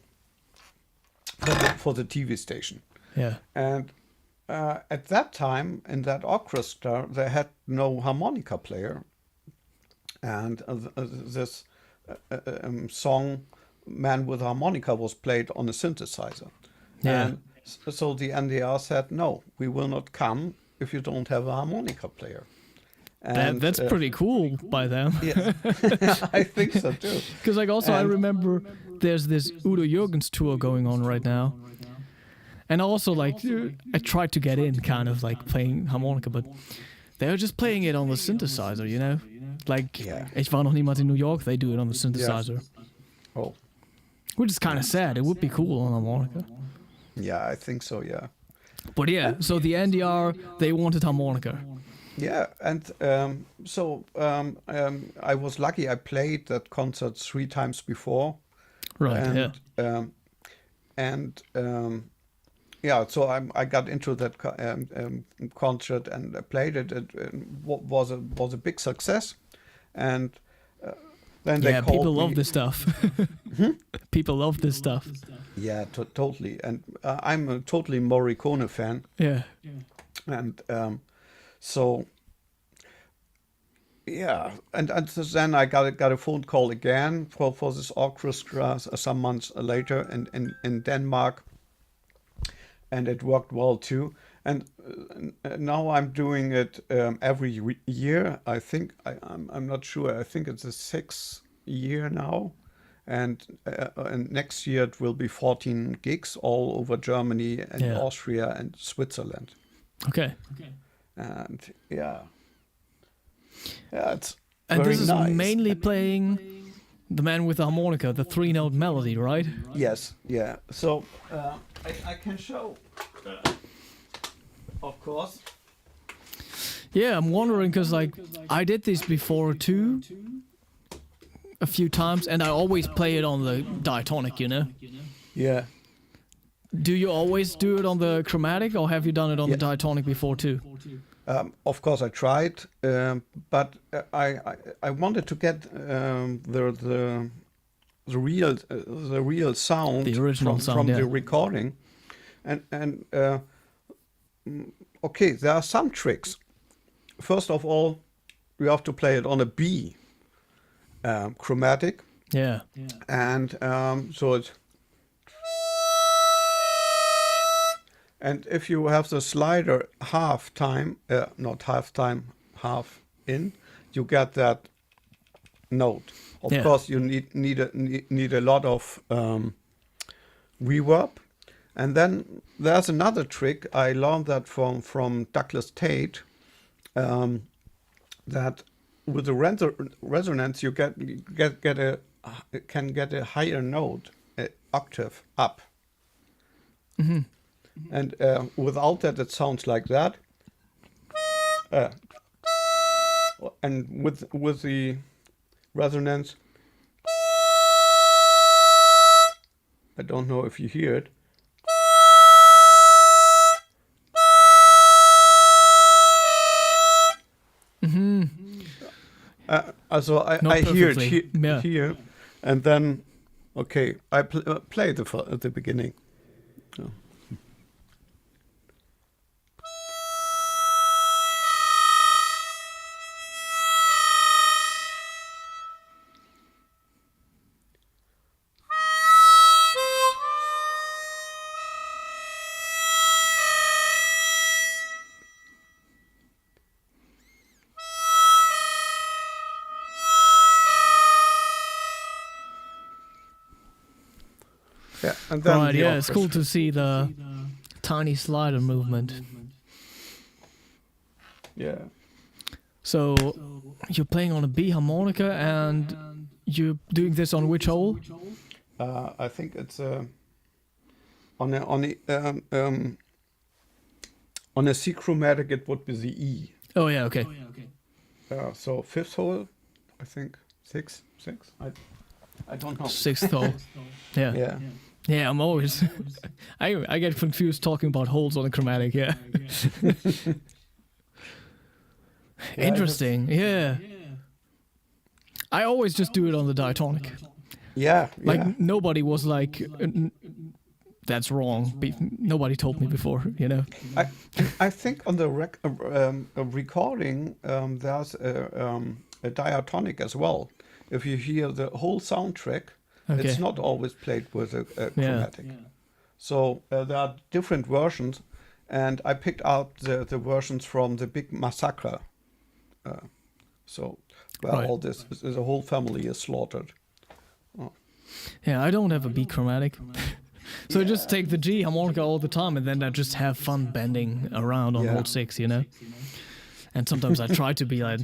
[SPEAKER 3] TV station.
[SPEAKER 2] Yeah.
[SPEAKER 3] And at that time, in that orchestra, they had no harmonica player, and this song "Man with Harmonica" was played on a synthesizer.
[SPEAKER 2] Yeah.
[SPEAKER 3] And so the NDR said, "No, we will not come if you don't have a harmonica player." And
[SPEAKER 2] That's pretty cool by them.
[SPEAKER 3] Yeah, I think so too.
[SPEAKER 2] Because like also I remember there's this Udo Jürgens tour going on right now. And also like I tried to get in kind of like playing harmonica, but they were just playing it on the synthesizer, you know? Like Ich war noch niemals in New York, they do it on the synthesizer.
[SPEAKER 3] Yeah. Oh.
[SPEAKER 2] Which is kind of sad. It would be cool on harmonica.
[SPEAKER 3] Yeah, I think so, yeah.
[SPEAKER 2] But yeah, so the NDR, they wanted harmonica.
[SPEAKER 3] Yeah, and I was lucky. I played that concert 3 times before.
[SPEAKER 2] Right,
[SPEAKER 3] yeah. So I got into that concert and I played it. It was a big success, and then they called
[SPEAKER 2] people
[SPEAKER 3] me.
[SPEAKER 2] love this stuff. People love this stuff.
[SPEAKER 3] Yeah, totally. And I'm a totally Morricone fan.
[SPEAKER 2] Yeah.
[SPEAKER 3] And so yeah, and then I got a phone call again for this orchestra some months later in Denmark, and it worked well too. And now I'm doing it every year. I think I'm not sure. I think it's the 6th year now, and next year it will be 14 gigs all over Germany and Austria and Switzerland.
[SPEAKER 2] Okay.
[SPEAKER 3] And yeah, it's
[SPEAKER 2] and
[SPEAKER 3] very
[SPEAKER 2] this is
[SPEAKER 3] nice.
[SPEAKER 2] mainly playing the man with the harmonica, the 3-note melody, right?
[SPEAKER 3] Yes, yeah. So I can show, of course.
[SPEAKER 2] Yeah, I'm wondering because like I did this before too, a few times, and I always play it on the diatonic, you know.
[SPEAKER 3] Yeah.
[SPEAKER 2] Do you always do it on the chromatic, or have you done it on the diatonic before too?
[SPEAKER 3] Of course, I tried, but I wanted to get the real sound,
[SPEAKER 2] the original sound
[SPEAKER 3] from the recording, and okay, there are some tricks. First of all, you have to play it on a B chromatic.
[SPEAKER 2] Yeah.
[SPEAKER 3] And so it's. And if you have the slider half in, you get that note. Of course, you need a lot of reverb. And then there's another trick. I learned that from Douglas Tate, that with the resonance you can get a higher note, octave up.
[SPEAKER 2] Mm-hmm.
[SPEAKER 3] And without that, it sounds like that. And with the resonance, I don't know if you hear it.
[SPEAKER 2] Mm-hmm.
[SPEAKER 3] Also, I hear it here, and then, okay, I play at the beginning. So. Yeah, and then
[SPEAKER 2] Right,
[SPEAKER 3] the
[SPEAKER 2] yeah, it's cool
[SPEAKER 3] orchestra.
[SPEAKER 2] to see the tiny slider movement.
[SPEAKER 3] Yeah.
[SPEAKER 2] So you're playing on a B harmonica and you're doing this on which hole?
[SPEAKER 3] I think it's on a C chromatic it would be the E.
[SPEAKER 2] Oh yeah, okay.
[SPEAKER 3] So fifth hole, I think six. I don't know.
[SPEAKER 2] Sixth hole. Yeah.
[SPEAKER 3] Yeah.
[SPEAKER 2] Yeah, I'm always I get confused talking about holes on a chromatic, yeah. Interesting. Yeah. I always just do it on the diatonic.
[SPEAKER 3] Yeah.
[SPEAKER 2] Like nobody was like that's wrong. Nobody told me before, you know.
[SPEAKER 3] I think on the recording there's a diatonic as well. If you hear the whole soundtrack,
[SPEAKER 2] Okay.
[SPEAKER 3] it's not always played with a chromatic. So there are different versions, and I picked out the versions from the big massacre. Where
[SPEAKER 2] Right.
[SPEAKER 3] all this, the whole family is slaughtered.
[SPEAKER 2] Yeah, I don't have a B chromatic. So I just take the G harmonica all the time and then I just have fun bending around on
[SPEAKER 3] Yeah.
[SPEAKER 2] hole 6, you know? And sometimes I try to be like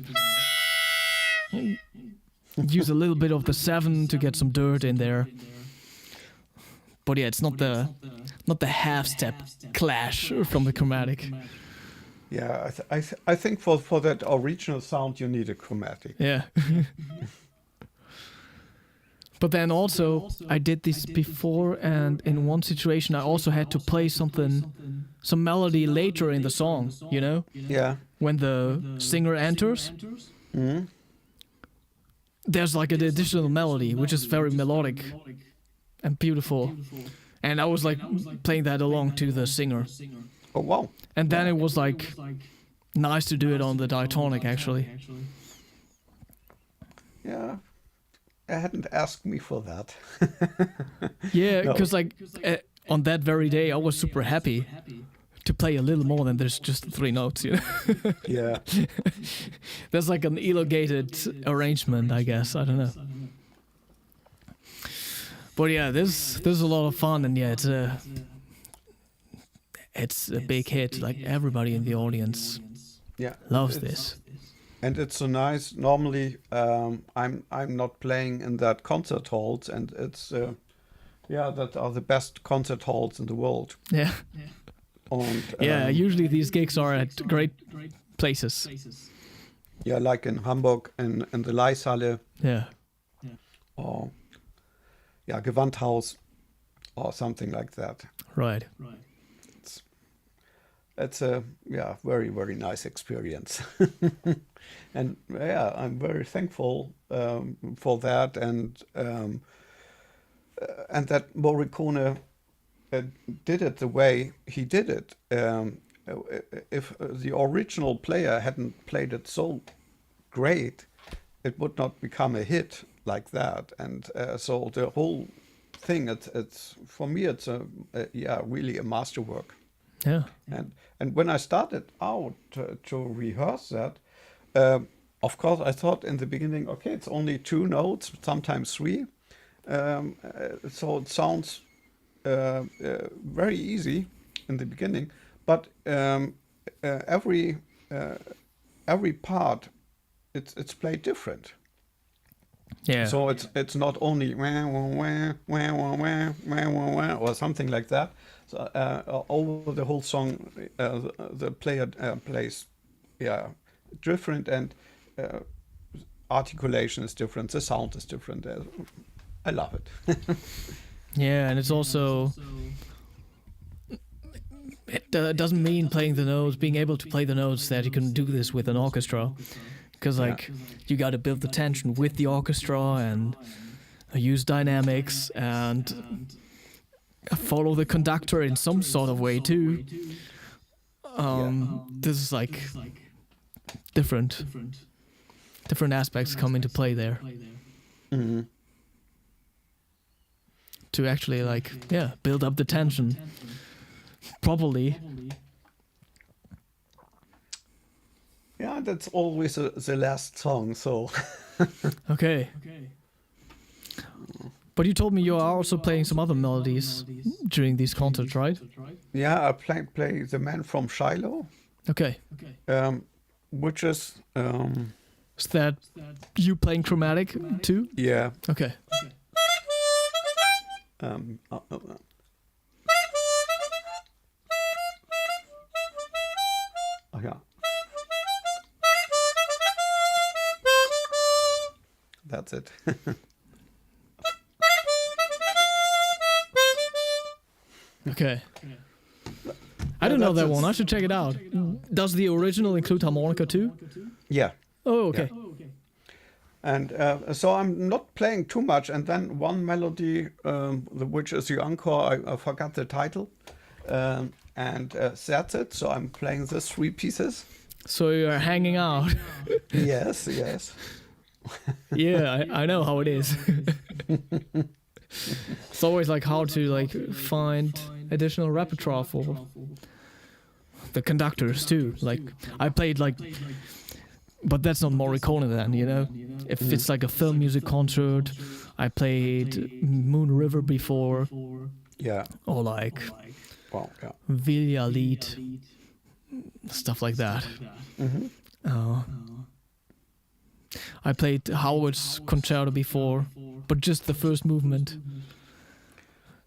[SPEAKER 2] use a little bit of the 7 to get some dirt in there. But yeah, it's not the half step clash from the chromatic.
[SPEAKER 3] Yeah, I think for that original sound you need a chromatic.
[SPEAKER 2] Yeah. But then also, I did this before, and in one situation I also had to play some melody later in the song, you know?
[SPEAKER 3] Yeah.
[SPEAKER 2] When the singer enters,
[SPEAKER 3] Mhm.
[SPEAKER 2] there's like an additional melody, which is very melodic and beautiful. And I was like playing that along to the singer.
[SPEAKER 3] Oh wow.
[SPEAKER 2] And then it was like nice to do it on the diatonic, actually.
[SPEAKER 3] Yeah. I hadn't asked me for that.
[SPEAKER 2] Yeah,
[SPEAKER 3] No.
[SPEAKER 2] because like on that very day, I was super happy to play a little more than there's just 3 notes, you know?
[SPEAKER 3] Yeah.
[SPEAKER 2] There's like an elongated arrangement, I guess. I don't know. But yeah, this is a lot of fun, and yeah, it's a big hit. Like everybody in the audience
[SPEAKER 3] Yeah.
[SPEAKER 2] loves this.
[SPEAKER 3] And it's so nice. Normally, I'm not playing in that concert halls, and it's that are the best concert halls in the world.
[SPEAKER 2] Yeah,
[SPEAKER 3] And
[SPEAKER 2] yeah. Usually these gigs are at great places.
[SPEAKER 3] yeah, like in Hamburg and the Leishalle,
[SPEAKER 2] Yeah,
[SPEAKER 3] or Gewandhaus, or something like that.
[SPEAKER 2] right.
[SPEAKER 3] It's a very, very nice experience. And yeah, I'm very thankful for that, and that Morricone did it the way he did it. If the original player hadn't played it so great, it would not become a hit like that. And so the whole thing, it's for me, it's really a masterwork.
[SPEAKER 2] Yeah,
[SPEAKER 3] And when I started out to rehearse that, of course, I thought in the beginning, okay, it's only 2 notes, sometimes 3. So it sounds very easy in the beginning, but every part, it's played different.
[SPEAKER 2] yeah.
[SPEAKER 3] So it's not only wah, wah, wah, wah, wah, wah, wah, wah, wah, or something like that. So over the whole song, the player plays, different, and articulation is different. The sound is different. I love it.
[SPEAKER 2] Yeah, and it's also it doesn't mean playing the notes, being able to play the notes, that you can do this with an orchestra, because like you got to build the tension with the orchestra and use dynamics and follow the conductor in some sort of way too. This is like different aspects come into play there.
[SPEAKER 3] Mm-hmm.
[SPEAKER 2] To actually build up the tension properly.
[SPEAKER 3] Yeah, that's always the last song. So
[SPEAKER 2] Okay. But you told me you are also playing some other melodies during these concerts, right?
[SPEAKER 3] Yeah, I play The Man from Shiloh,
[SPEAKER 2] Okay.
[SPEAKER 3] which is
[SPEAKER 2] Is that you playing Chromatic too?
[SPEAKER 3] yeah.
[SPEAKER 2] Okay.
[SPEAKER 3] Um, uh, uh, oh, yeah. That's it.
[SPEAKER 2] Okay. I don't know that
[SPEAKER 3] that's-
[SPEAKER 2] one. I should check it out. Does the original include harmonica too?
[SPEAKER 3] Yeah.
[SPEAKER 2] Oh, okay.
[SPEAKER 3] And so I'm not playing too much. And then one melody, which is the encore, I forgot the title. And that's it. So I'm playing these 3 pieces.
[SPEAKER 2] So you're hanging out.
[SPEAKER 3] Yes, yes.
[SPEAKER 2] Yeah, I know how it is. It's always like hard to like find additional repertoire for the conductors too. Like I played like, but that's not Morricone then, you know. If it's like a film music concert, I played Moon River before,
[SPEAKER 3] Yeah.
[SPEAKER 2] or like
[SPEAKER 3] Wow. Yeah.
[SPEAKER 2] Villa Lied, stuff like that. I played Howard's concerto before, but just the first movement.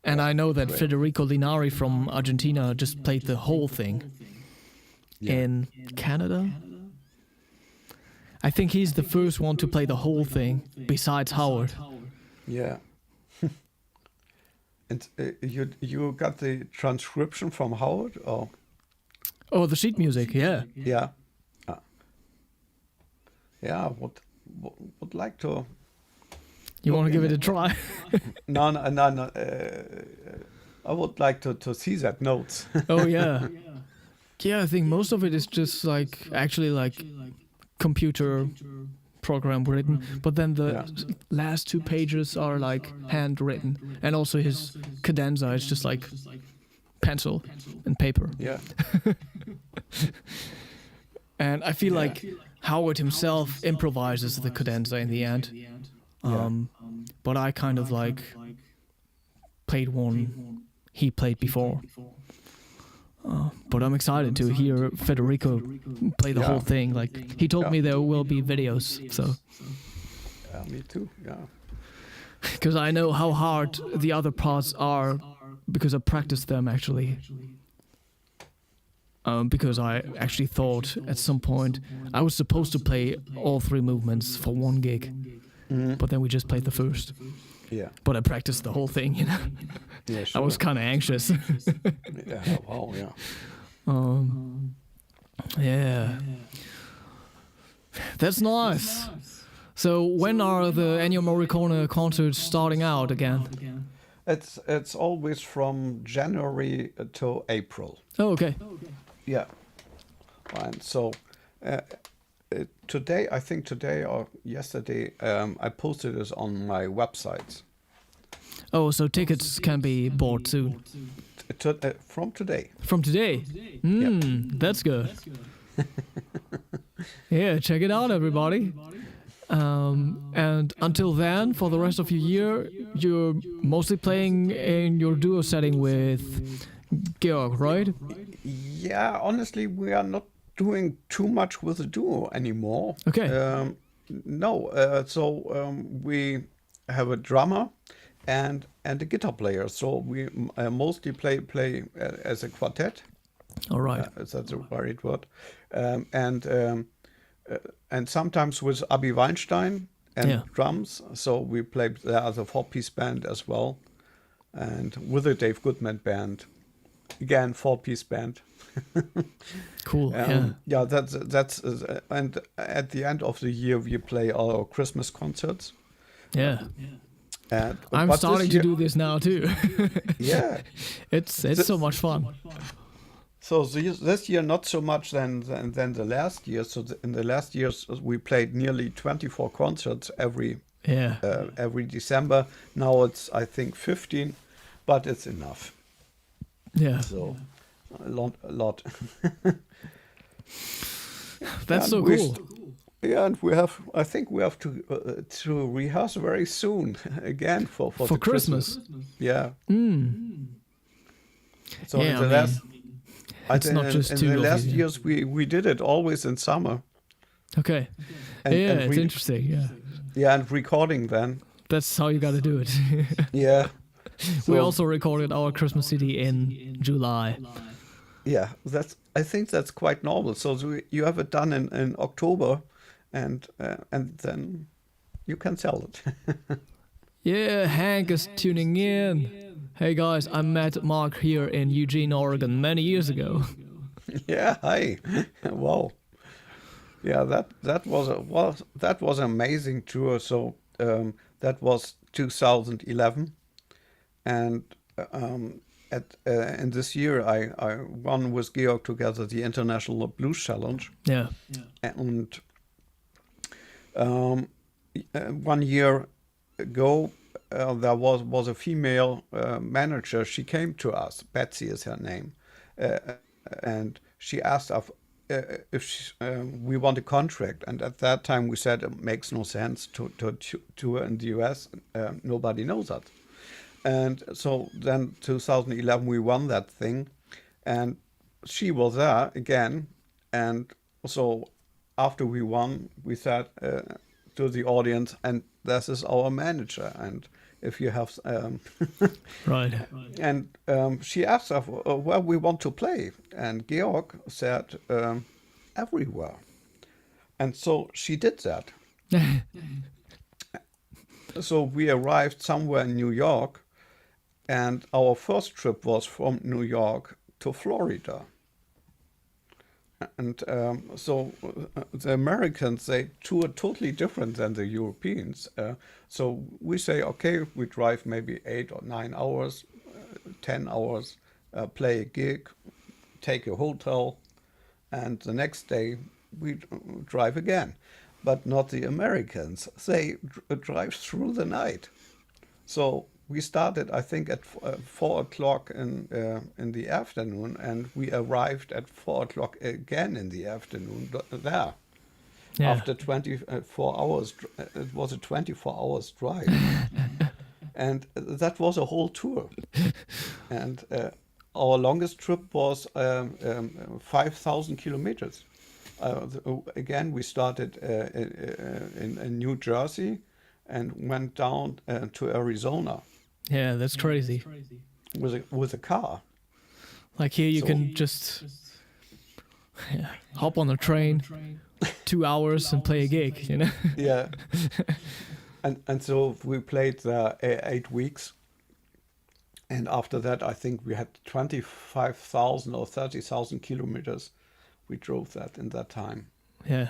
[SPEAKER 2] And I know that Federico Linari from Argentina just played the whole thing in Canada. I think he's the first one to play the whole thing besides Howard.
[SPEAKER 3] Yeah. And you got the transcription from Howard, or
[SPEAKER 2] Oh, the sheet music, yeah.
[SPEAKER 3] yeah. Yeah, would like to.
[SPEAKER 2] You want to give it a try?
[SPEAKER 3] No. I would like to see that notes.
[SPEAKER 2] Oh, yeah. Yeah, I think most of it is just like actually like computer program written, but then the last 2 pages are like handwritten, and also his cadenza is just like pencil and paper.
[SPEAKER 3] Yeah.
[SPEAKER 2] And I feel like Howard himself improvises the cadenza in the end. But I kind of like played one he played before. But I'm excited to hear Federico play the whole thing. Like he told me there will be videos, so.
[SPEAKER 3] Me too. Yeah.
[SPEAKER 2] Because I know how hard the other parts are, because I practiced them actually. Because I actually thought at some point I was supposed to play all 3 movements for one gig, but then we just played the first.
[SPEAKER 3] Yeah.
[SPEAKER 2] But I practiced the whole thing, you know.
[SPEAKER 3] Yeah. Sure.
[SPEAKER 2] I was kind of anxious.
[SPEAKER 3] Yeah. Wow. Yeah.
[SPEAKER 2] Yeah. That's nice. So when are the Ennio Morricone concerts starting out again?
[SPEAKER 3] It's always from January to April.
[SPEAKER 2] Oh, okay.
[SPEAKER 3] Yeah. And so today, I think today or yesterday, I posted this on my website.
[SPEAKER 2] Oh, so tickets can be bought soon.
[SPEAKER 3] From today.
[SPEAKER 2] From today? That's good. Yeah, check it out, everybody. And until then, for the rest of your year, you're mostly playing in your duo setting with Georg, right?
[SPEAKER 3] Yeah, honestly, we are not doing too much with the duo anymore.
[SPEAKER 2] Okay.
[SPEAKER 3] No, so we have a drummer and a guitar player. So we mostly play as a quartet.
[SPEAKER 2] All right.
[SPEAKER 3] That's a right word. And sometimes with Abi Weinstein and drums. So we play there as a 4-piece band as well, and with a Dave Goodman band, again 4-piece band.
[SPEAKER 2] Cool.
[SPEAKER 3] Yeah, that's and at the end of the year we play our Christmas concerts.
[SPEAKER 2] Yeah. I'm
[SPEAKER 3] but
[SPEAKER 2] starting
[SPEAKER 3] this
[SPEAKER 2] to
[SPEAKER 3] year-
[SPEAKER 2] do this now too.
[SPEAKER 3] Yeah.
[SPEAKER 2] It's so much fun.
[SPEAKER 3] So this year not so much than the last year. So in the last years we played nearly 24 concerts every December. Now it's I think 15, but it's enough.
[SPEAKER 2] Yeah.
[SPEAKER 3] So a lot.
[SPEAKER 2] That's so
[SPEAKER 3] we
[SPEAKER 2] cool.
[SPEAKER 3] Yeah, and I think we have to rehearse very soon again for
[SPEAKER 2] For
[SPEAKER 3] the
[SPEAKER 2] Christmas.
[SPEAKER 3] Yeah. So
[SPEAKER 2] Yeah,
[SPEAKER 3] in the
[SPEAKER 2] I mean,
[SPEAKER 3] last,
[SPEAKER 2] it's not just
[SPEAKER 3] in
[SPEAKER 2] two
[SPEAKER 3] the
[SPEAKER 2] of
[SPEAKER 3] last
[SPEAKER 2] you.
[SPEAKER 3] years, we did it always in summer.
[SPEAKER 2] Okay.
[SPEAKER 3] And,
[SPEAKER 2] Yeah,
[SPEAKER 3] and
[SPEAKER 2] it's interesting. Yeah.
[SPEAKER 3] yeah, and recording then.
[SPEAKER 2] That's how you got to do it.
[SPEAKER 3] Yeah.
[SPEAKER 2] We
[SPEAKER 3] So,
[SPEAKER 2] also recorded our Christmas CD in July.
[SPEAKER 3] yeah, I think that's quite normal. So you have it done in October, and then you can sell it.
[SPEAKER 2] Yeah, Hank is tuning in. Hey guys, I met Mark here in Eugene, Oregon many years ago.
[SPEAKER 3] Yeah, hi. Wow. Yeah, that was an amazing tour. So that was 2011, and in this year I won with Georg together the International Blues Challenge,
[SPEAKER 2] Yeah.
[SPEAKER 3] and 1 year ago there was a female manager. She came to us. Betsy is her name, and she asked us if we want a contract. And at that time we said it makes no sense to tour in the US. Nobody knows that. And so then 2011 we won that thing, and she was there again. And so after we won, we said to the audience, and this is our manager. And if you have
[SPEAKER 2] Right.
[SPEAKER 3] and she asked us where we want to play, and Georg said everywhere. And so she did that. So we arrived somewhere in New York, and our first trip was from New York to Florida. And so the Americans, they tour totally different than the Europeans. So we say, okay, we drive maybe 8 or 9 hours, 10 hours, play a gig, take a hotel, and the next day we drive again. But not the Americans. They drive through the night. So we started, I think, at 4 o'clock in the afternoon, and we arrived at 4 o'clock again in the afternoon there.
[SPEAKER 2] Yeah.
[SPEAKER 3] After 24 hours, it was a 24 hours drive. And that was a whole tour. And our longest trip was 5,000 kilometers. Again, we started in New Jersey and went down to Arizona.
[SPEAKER 2] Yeah, that's crazy.
[SPEAKER 3] With a car.
[SPEAKER 2] Like here, you can just hop on a train, 2 hours, and play a gig. You know.
[SPEAKER 3] Yeah. And so we played there 8 weeks. And after that, I think we had 25,000 or 30,000 kilometers. We drove that in that time.
[SPEAKER 2] Yeah.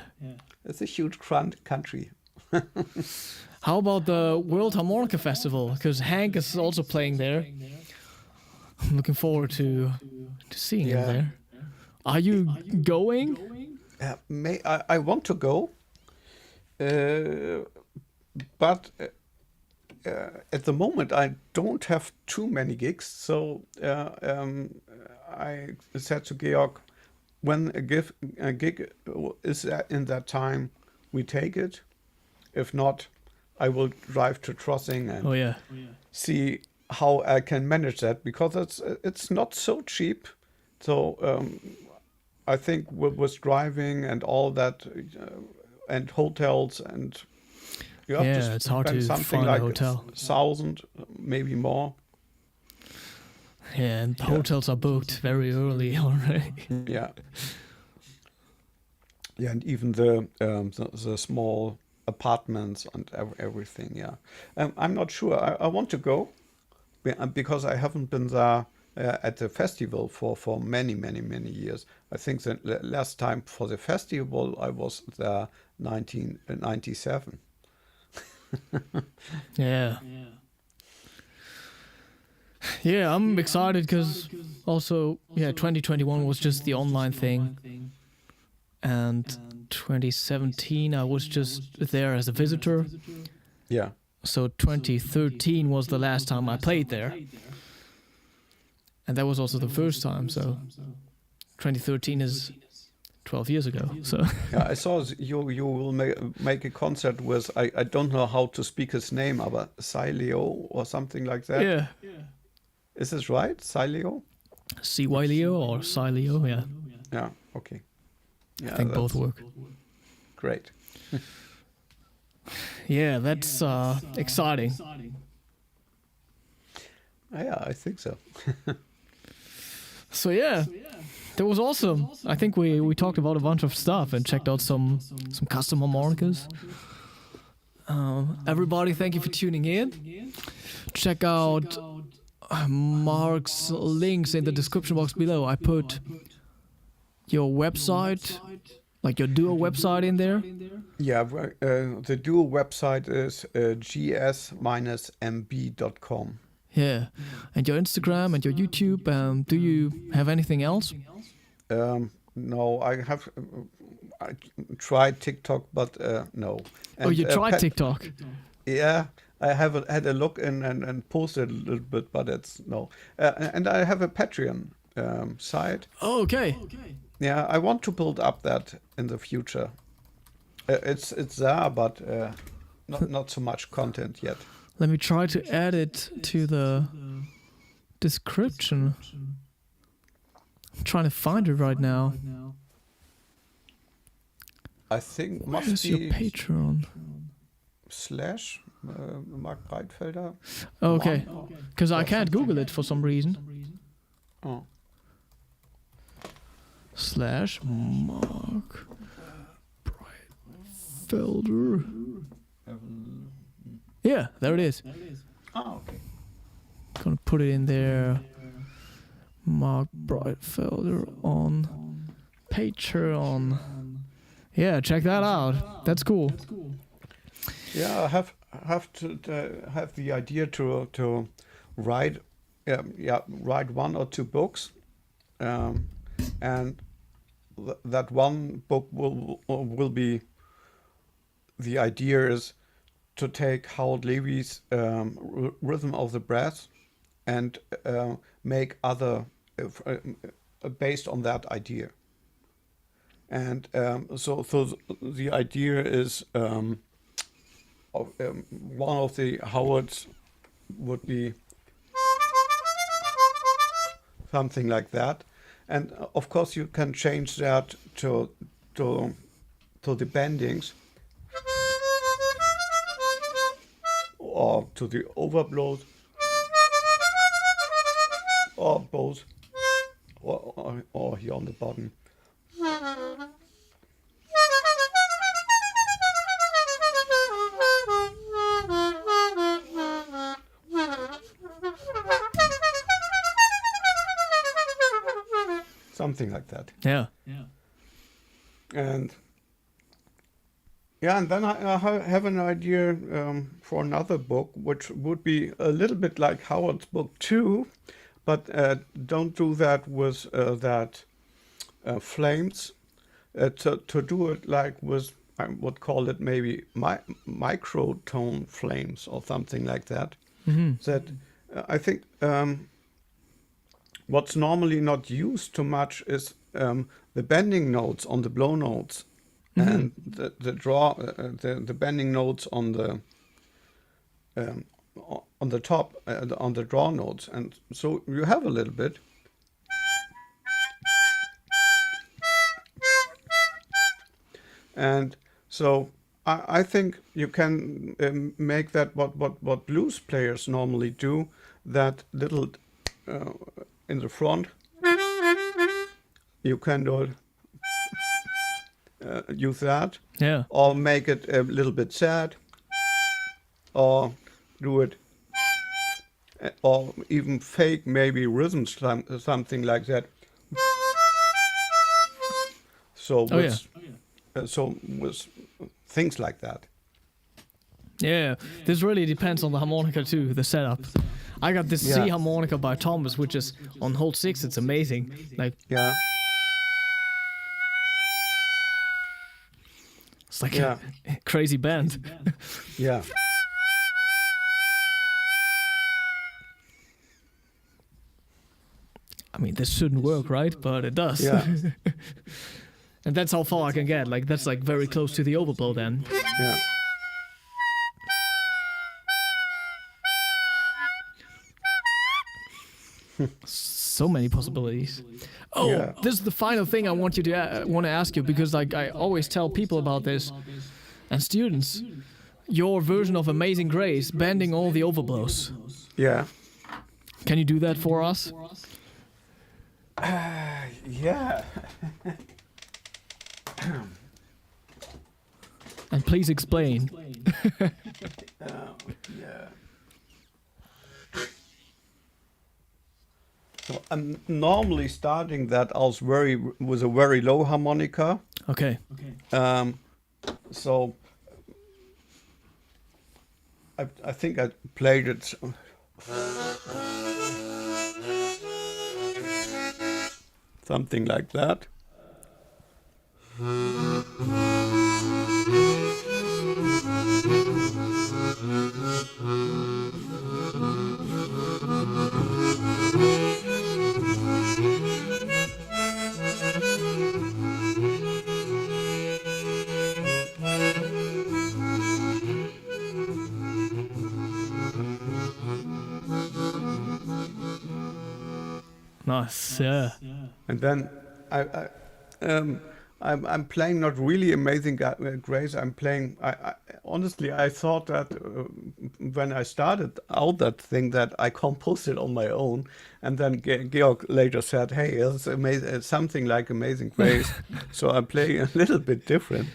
[SPEAKER 3] It's a huge country.
[SPEAKER 2] How about the World Harmonica Festival? Because Hank is also playing there. I'm looking forward to seeing him there. Are you going?
[SPEAKER 3] I want to go, but at the moment I don't have too many gigs. So I said to Georg, when a gig is in that time, we take it. If not, I will drive to Trossing and see how I can manage that, because it's not so cheap. So I think with driving and all that, and hotels, and you have to
[SPEAKER 2] it's hard
[SPEAKER 3] spend
[SPEAKER 2] to
[SPEAKER 3] something
[SPEAKER 2] find
[SPEAKER 3] like
[SPEAKER 2] a hotel.
[SPEAKER 3] 1,000, maybe more.
[SPEAKER 2] Yeah, and hotels are booked very early already.
[SPEAKER 3] Yeah. Yeah, and even the small apartments and everything. Yeah, I'm not sure. I want to go because I haven't been there at the festival for many years. I think the last time for the festival I was there 1997.
[SPEAKER 2] Yeah, I'm excited because also 2021 was just the online thing, and 2017 I was just there as a visitor.
[SPEAKER 3] Yeah.
[SPEAKER 2] So 2013 was the last time I played there. And that was also the first time, so 2013 is 12 years ago. So
[SPEAKER 3] Yeah, I saw you will make a concert with I don't know how to speak his name, but Sileo or something like that.
[SPEAKER 2] yeah,
[SPEAKER 3] Is this right? Sileo?
[SPEAKER 2] Cyleo or Cyleo, yeah.
[SPEAKER 3] Yeah. Okay. Yeah,
[SPEAKER 2] I think both
[SPEAKER 3] that's
[SPEAKER 2] work.
[SPEAKER 3] great.
[SPEAKER 2] Yeah, that's exciting.
[SPEAKER 3] Yeah, I think so.
[SPEAKER 2] So yeah, that was awesome. I think we talked about a bunch of stuff and checked out some custom harmonicas. Everybody, thank you for tuning in. Check out Marc's links in the description box below. I put your website, like your Duo website, in there.
[SPEAKER 3] Yeah, the Duo website is gs-mb.com.
[SPEAKER 2] Yeah, and your Instagram and your YouTube. Do you have anything else?
[SPEAKER 3] No, I have I tried TikTok, but no.
[SPEAKER 2] Oh, you tried TikTok?
[SPEAKER 3] Yeah, I have had a look and posted a little bit, but it's no. And I have a Patreon site.
[SPEAKER 2] Oh, okay.
[SPEAKER 3] Yeah, I want to build up that in the future. It's there, but not so much content yet.
[SPEAKER 2] Let me try to add it to the description. I'm trying to find it right now.
[SPEAKER 3] I think must
[SPEAKER 2] Where's your
[SPEAKER 3] be
[SPEAKER 2] Patreon?
[SPEAKER 3] / Marc Breitfelder.
[SPEAKER 2] Oh, okay,
[SPEAKER 3] One.
[SPEAKER 2] because I can't Google it for some reason.
[SPEAKER 3] Oh.
[SPEAKER 2] / Marc Breitfelder. Yeah, there it is.
[SPEAKER 3] Oh, okay.
[SPEAKER 2] Gonna put it in there. Marc Breitfelder on Patreon. Yeah, check that out. That's cool.
[SPEAKER 3] Yeah, I have to have the idea to write write 1 or 2 books, and that one book will be, the idea is to take Howard Levy's Rhythm of the Brass and make other based on that idea. And so the idea is one of the Howards would be something like that, and of course you can change that to the bendings or to the overblows or both, or here on the bottom. Something like that.
[SPEAKER 2] Yeah.
[SPEAKER 3] And then I have an idea for another book, which would be a little bit like Howard's book too, but don't do that with that flames. To do it like with, I would call it maybe microtone flames or something like that.
[SPEAKER 2] Mm-hmm.
[SPEAKER 3] That I think what's normally not used too much is the bending notes on the blow notes. Mm-hmm. And the bending notes on the top on the draw notes, and so you have a little bit. And so I think you can make that what blues players normally do, that little in the front. You can do it. Use that,
[SPEAKER 2] Yeah.
[SPEAKER 3] or make it a little bit sad, or do it, or even fake maybe rhythms, something like that. So with things like that.
[SPEAKER 2] Yeah, this really depends on the harmonica too, the setup. I got this C harmonica by Thomas, which is on hole 6. It's amazing. Like,
[SPEAKER 3] Yeah.
[SPEAKER 2] it's like a crazy band.
[SPEAKER 3] Yeah.
[SPEAKER 2] I mean, this shouldn't work, right? But it does.
[SPEAKER 3] Yeah.
[SPEAKER 2] And that's how far I can get. Like that's like very close to the overblow then.
[SPEAKER 3] Yeah.
[SPEAKER 2] So many possibilities. Oh,
[SPEAKER 3] Yeah.
[SPEAKER 2] this is the final thing I want to ask you, because like I always tell people about this and students. Your version of Amazing Grace, bending all the overblows.
[SPEAKER 3] Yeah.
[SPEAKER 2] Can you do that for us?
[SPEAKER 3] Yeah.
[SPEAKER 2] And please explain.
[SPEAKER 3] Yeah. So I'm normally starting that as with a very low harmonica.
[SPEAKER 2] Okay.
[SPEAKER 3] So I think I played it something like that.
[SPEAKER 2] Nice. Yeah.
[SPEAKER 3] And then I'm playing not really Amazing Grace. I'm playing. Honestly, I thought that when I started out that thing that I composed it on my own, and then Georg later said, "Hey, it's amazing. It's something like Amazing Grace." So I'm playing a little bit different.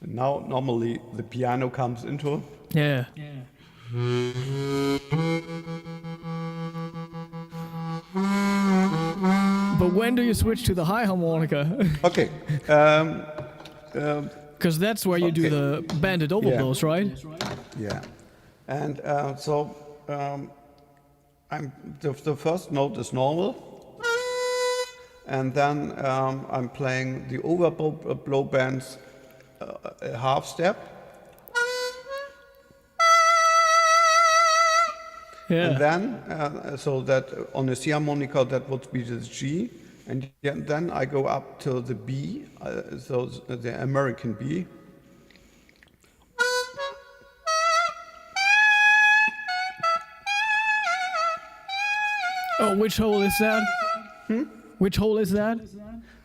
[SPEAKER 3] Now, normally the piano comes into.
[SPEAKER 2] Yeah. But when do you switch to the high harmonica?
[SPEAKER 3] Okay.
[SPEAKER 2] Because that's where you do the banded overblows, right?
[SPEAKER 3] Yeah. And so the first note is normal. And then I'm playing the overblow bands a half step.
[SPEAKER 2] Yeah.
[SPEAKER 3] And then, so that on a C harmonica, that would be the G. And then I go up to the B, so the American B.
[SPEAKER 2] Oh, which hole is that? Which hole is that?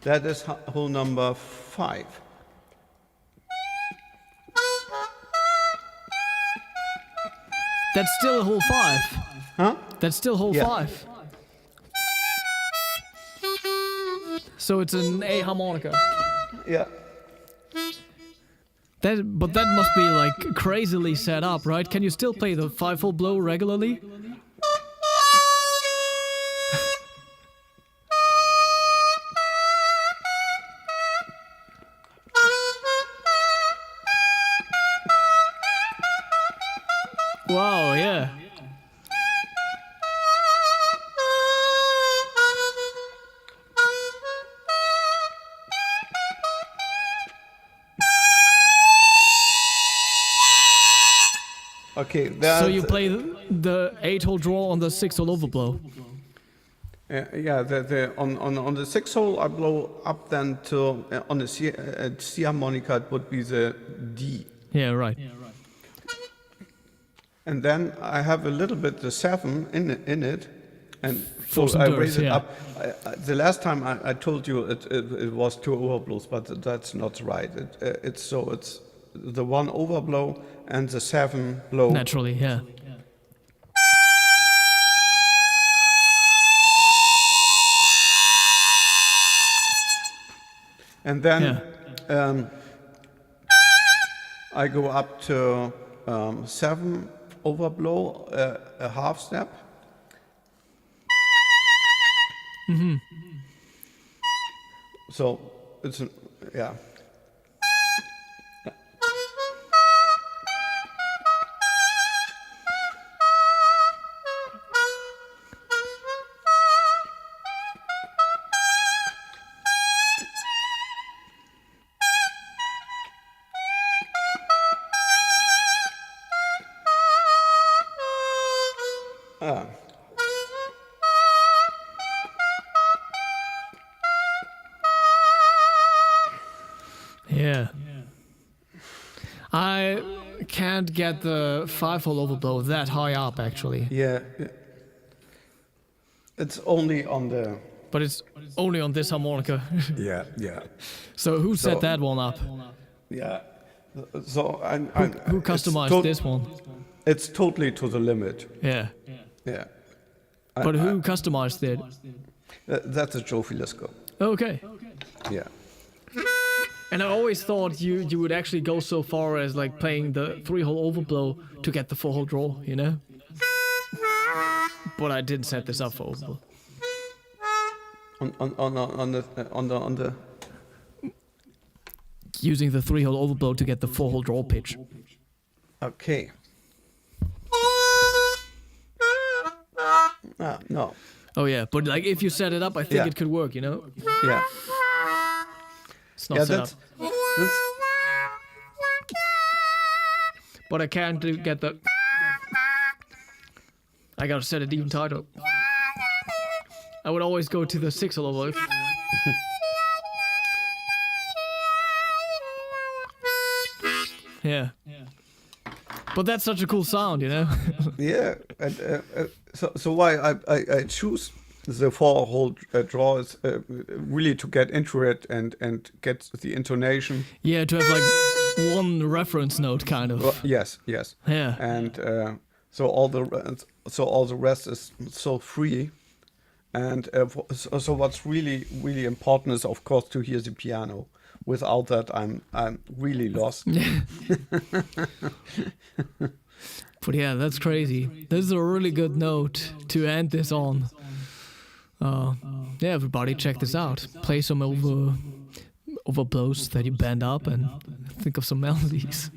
[SPEAKER 3] That is hole number 5.
[SPEAKER 2] That's still hole 5.
[SPEAKER 3] Huh?
[SPEAKER 2] That's still hole
[SPEAKER 3] Yeah.
[SPEAKER 2] 5. So it's an A harmonica.
[SPEAKER 3] Yeah.
[SPEAKER 2] But that must be like crazily set up, right? Can you still play the 5-hole blow regularly? Wow, yeah.
[SPEAKER 3] Okay,
[SPEAKER 2] So you play the 8-hole draw on the 6-hole overblow.
[SPEAKER 3] yeah, on the 6-hole I blow up then to on the C harmonica it would be the D,
[SPEAKER 2] Yeah, right.
[SPEAKER 3] and then I have a little bit the 7 in it, and
[SPEAKER 2] For
[SPEAKER 3] so
[SPEAKER 2] some
[SPEAKER 3] I
[SPEAKER 2] dearth,
[SPEAKER 3] raise it
[SPEAKER 2] yeah.
[SPEAKER 3] up. The last time I told you it was 2 overblows, but that's not right. It's the 1 overblow and the 7 blow.
[SPEAKER 2] Naturally, yeah.
[SPEAKER 3] And then
[SPEAKER 2] Yeah.
[SPEAKER 3] I go up to 7 overblow, a half step. So it's yeah.
[SPEAKER 2] Yeah. I can't get the 5-hole overblow that high up, actually.
[SPEAKER 3] Yeah. It's only on the.
[SPEAKER 2] But it's only on this harmonica.
[SPEAKER 3] Yeah, yeah,
[SPEAKER 2] So who set
[SPEAKER 3] So-
[SPEAKER 2] that one up?
[SPEAKER 3] yeah. So
[SPEAKER 2] Who customized this one?
[SPEAKER 3] It's totally to the limit.
[SPEAKER 2] Yeah.
[SPEAKER 3] Yeah.
[SPEAKER 2] But who customized it?
[SPEAKER 3] That's a Joe Filisco.
[SPEAKER 2] Okay.
[SPEAKER 3] Yeah.
[SPEAKER 2] And I always thought you would actually go so far as like playing the 3-hole overblow to get the 4-hole draw, you know? But I didn't set this up for overblow.
[SPEAKER 3] On the.
[SPEAKER 2] Using the 3-hole overblow to get the 4-hole draw pitch.
[SPEAKER 3] Okay. No.
[SPEAKER 2] Oh yeah, but like if you set it up, I think
[SPEAKER 3] Yeah.
[SPEAKER 2] it could work, you know?
[SPEAKER 3] Yeah.
[SPEAKER 2] It's not
[SPEAKER 3] Yeah.
[SPEAKER 2] set up.
[SPEAKER 3] That's.
[SPEAKER 2] But I can't get the... I gotta set it even tighter. I would always go to the 6-hole overblow. Yeah. But that's such a cool sound, you know?
[SPEAKER 3] Yeah. And, so why I choose the 4-hole draw is really to get into it and get the intonation.
[SPEAKER 2] Yeah, to have like one reference note, kind of.
[SPEAKER 3] Yes.
[SPEAKER 2] Yeah.
[SPEAKER 3] And so all the rest is so free. And so what's really important is of course to hear the piano. Without that, I'm really lost.
[SPEAKER 2] But yeah, that's crazy. This is a really good note to end this on. Yeah, everybody check this out. Play some overblows that you bend up and think of some melodies.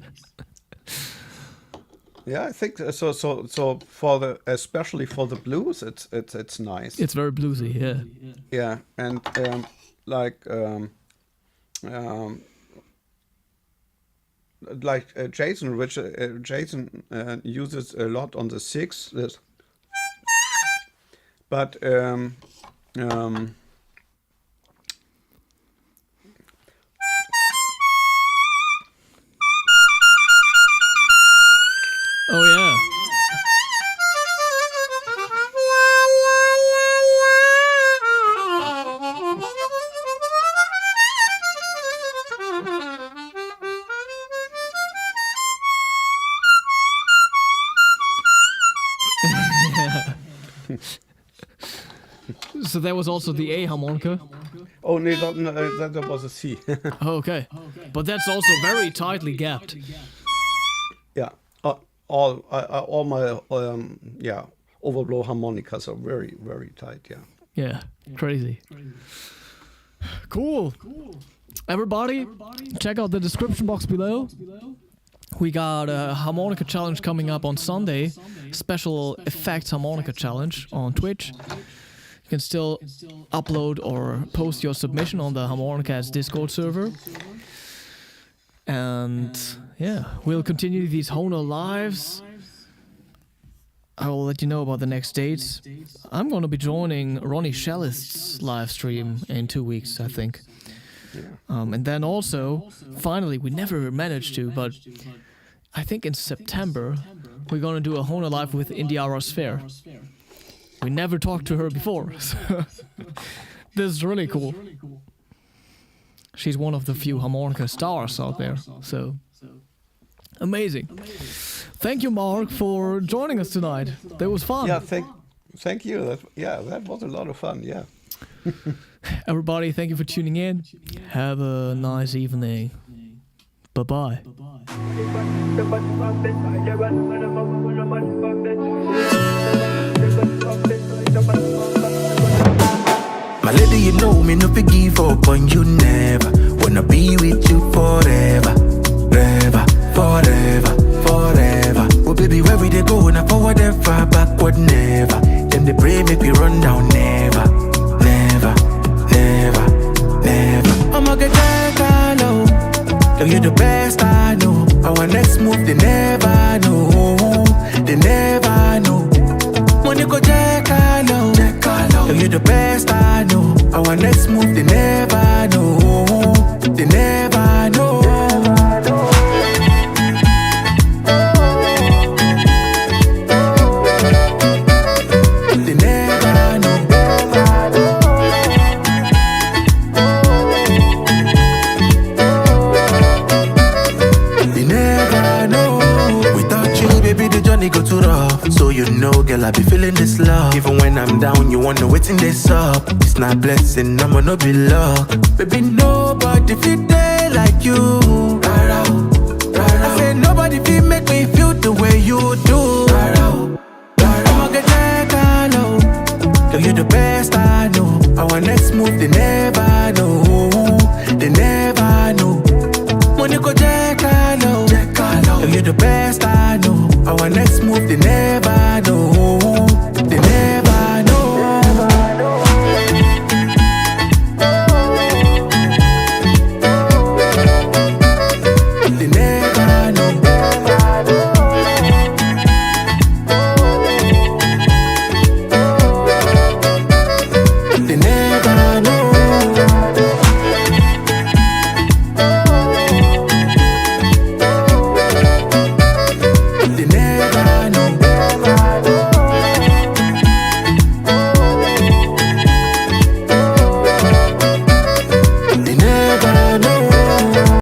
[SPEAKER 3] Yeah, I think so. So for especially for the blues, it's nice.
[SPEAKER 2] It's very bluesy, yeah.
[SPEAKER 3] Yeah, and Jason, which Jason uses a lot on the 6. But
[SPEAKER 2] Oh yeah. So that was also the A harmonica.
[SPEAKER 3] oh no, that was a C.
[SPEAKER 2] Oh, okay. But that's also very tightly gapped.
[SPEAKER 3] Yeah, all my overblow harmonicas are very tight. Yeah.
[SPEAKER 2] Yeah, crazy. Cool. Everybody, check out the description box below. We got a harmonica challenge coming up on Sunday. Special effects harmonica challenge on Twitch. You can still upload or post your submission on the Harmonica's Discord server. And yeah, we'll continue these Hohner lives. I will let you know about the next dates. I'm going to be joining Ronnie Shellist's live stream in 2 weeks, I think. And then also, finally, we never managed to, but I think in September, we're going to do a Hohner live with Indiara Sphere. We never talked to her before, so this is really cool. She's one of the few harmonica stars out there, so amazing. Thank you, Marc, for joining us tonight. That was fun.
[SPEAKER 3] Yeah, thank you. That was a lot of fun. Yeah.
[SPEAKER 2] Everybody, thank you for tuning in. Have a nice evening. Bye-bye.
[SPEAKER 1] My lady, you know me, no fi give up on you never. Wanna be with you forever, forever, forever, forever. Oh baby, where we they go? Now forward and far, backward never. Them they pray make we run down never, never, never, never. I'ma get that low. Girl, you the best I know. Our next move they never know, they never know. Money go check low. Girl, you the best I know. Our next move they never know, they never know. They never know. They never know. Without you, baby, the journey go too rough. So you know, girl, I be feeling this love. Even when I'm down, you wanna waiting this up. It's not blessing, I'ma not be luck. Baby, nobody feel day like you. I said nobody feel make me feel the way you do. I'ma get that low. Girl, you the best I know. Our next move they never know, they never know. Money go check low. Girl, you the best I know. Our next move they never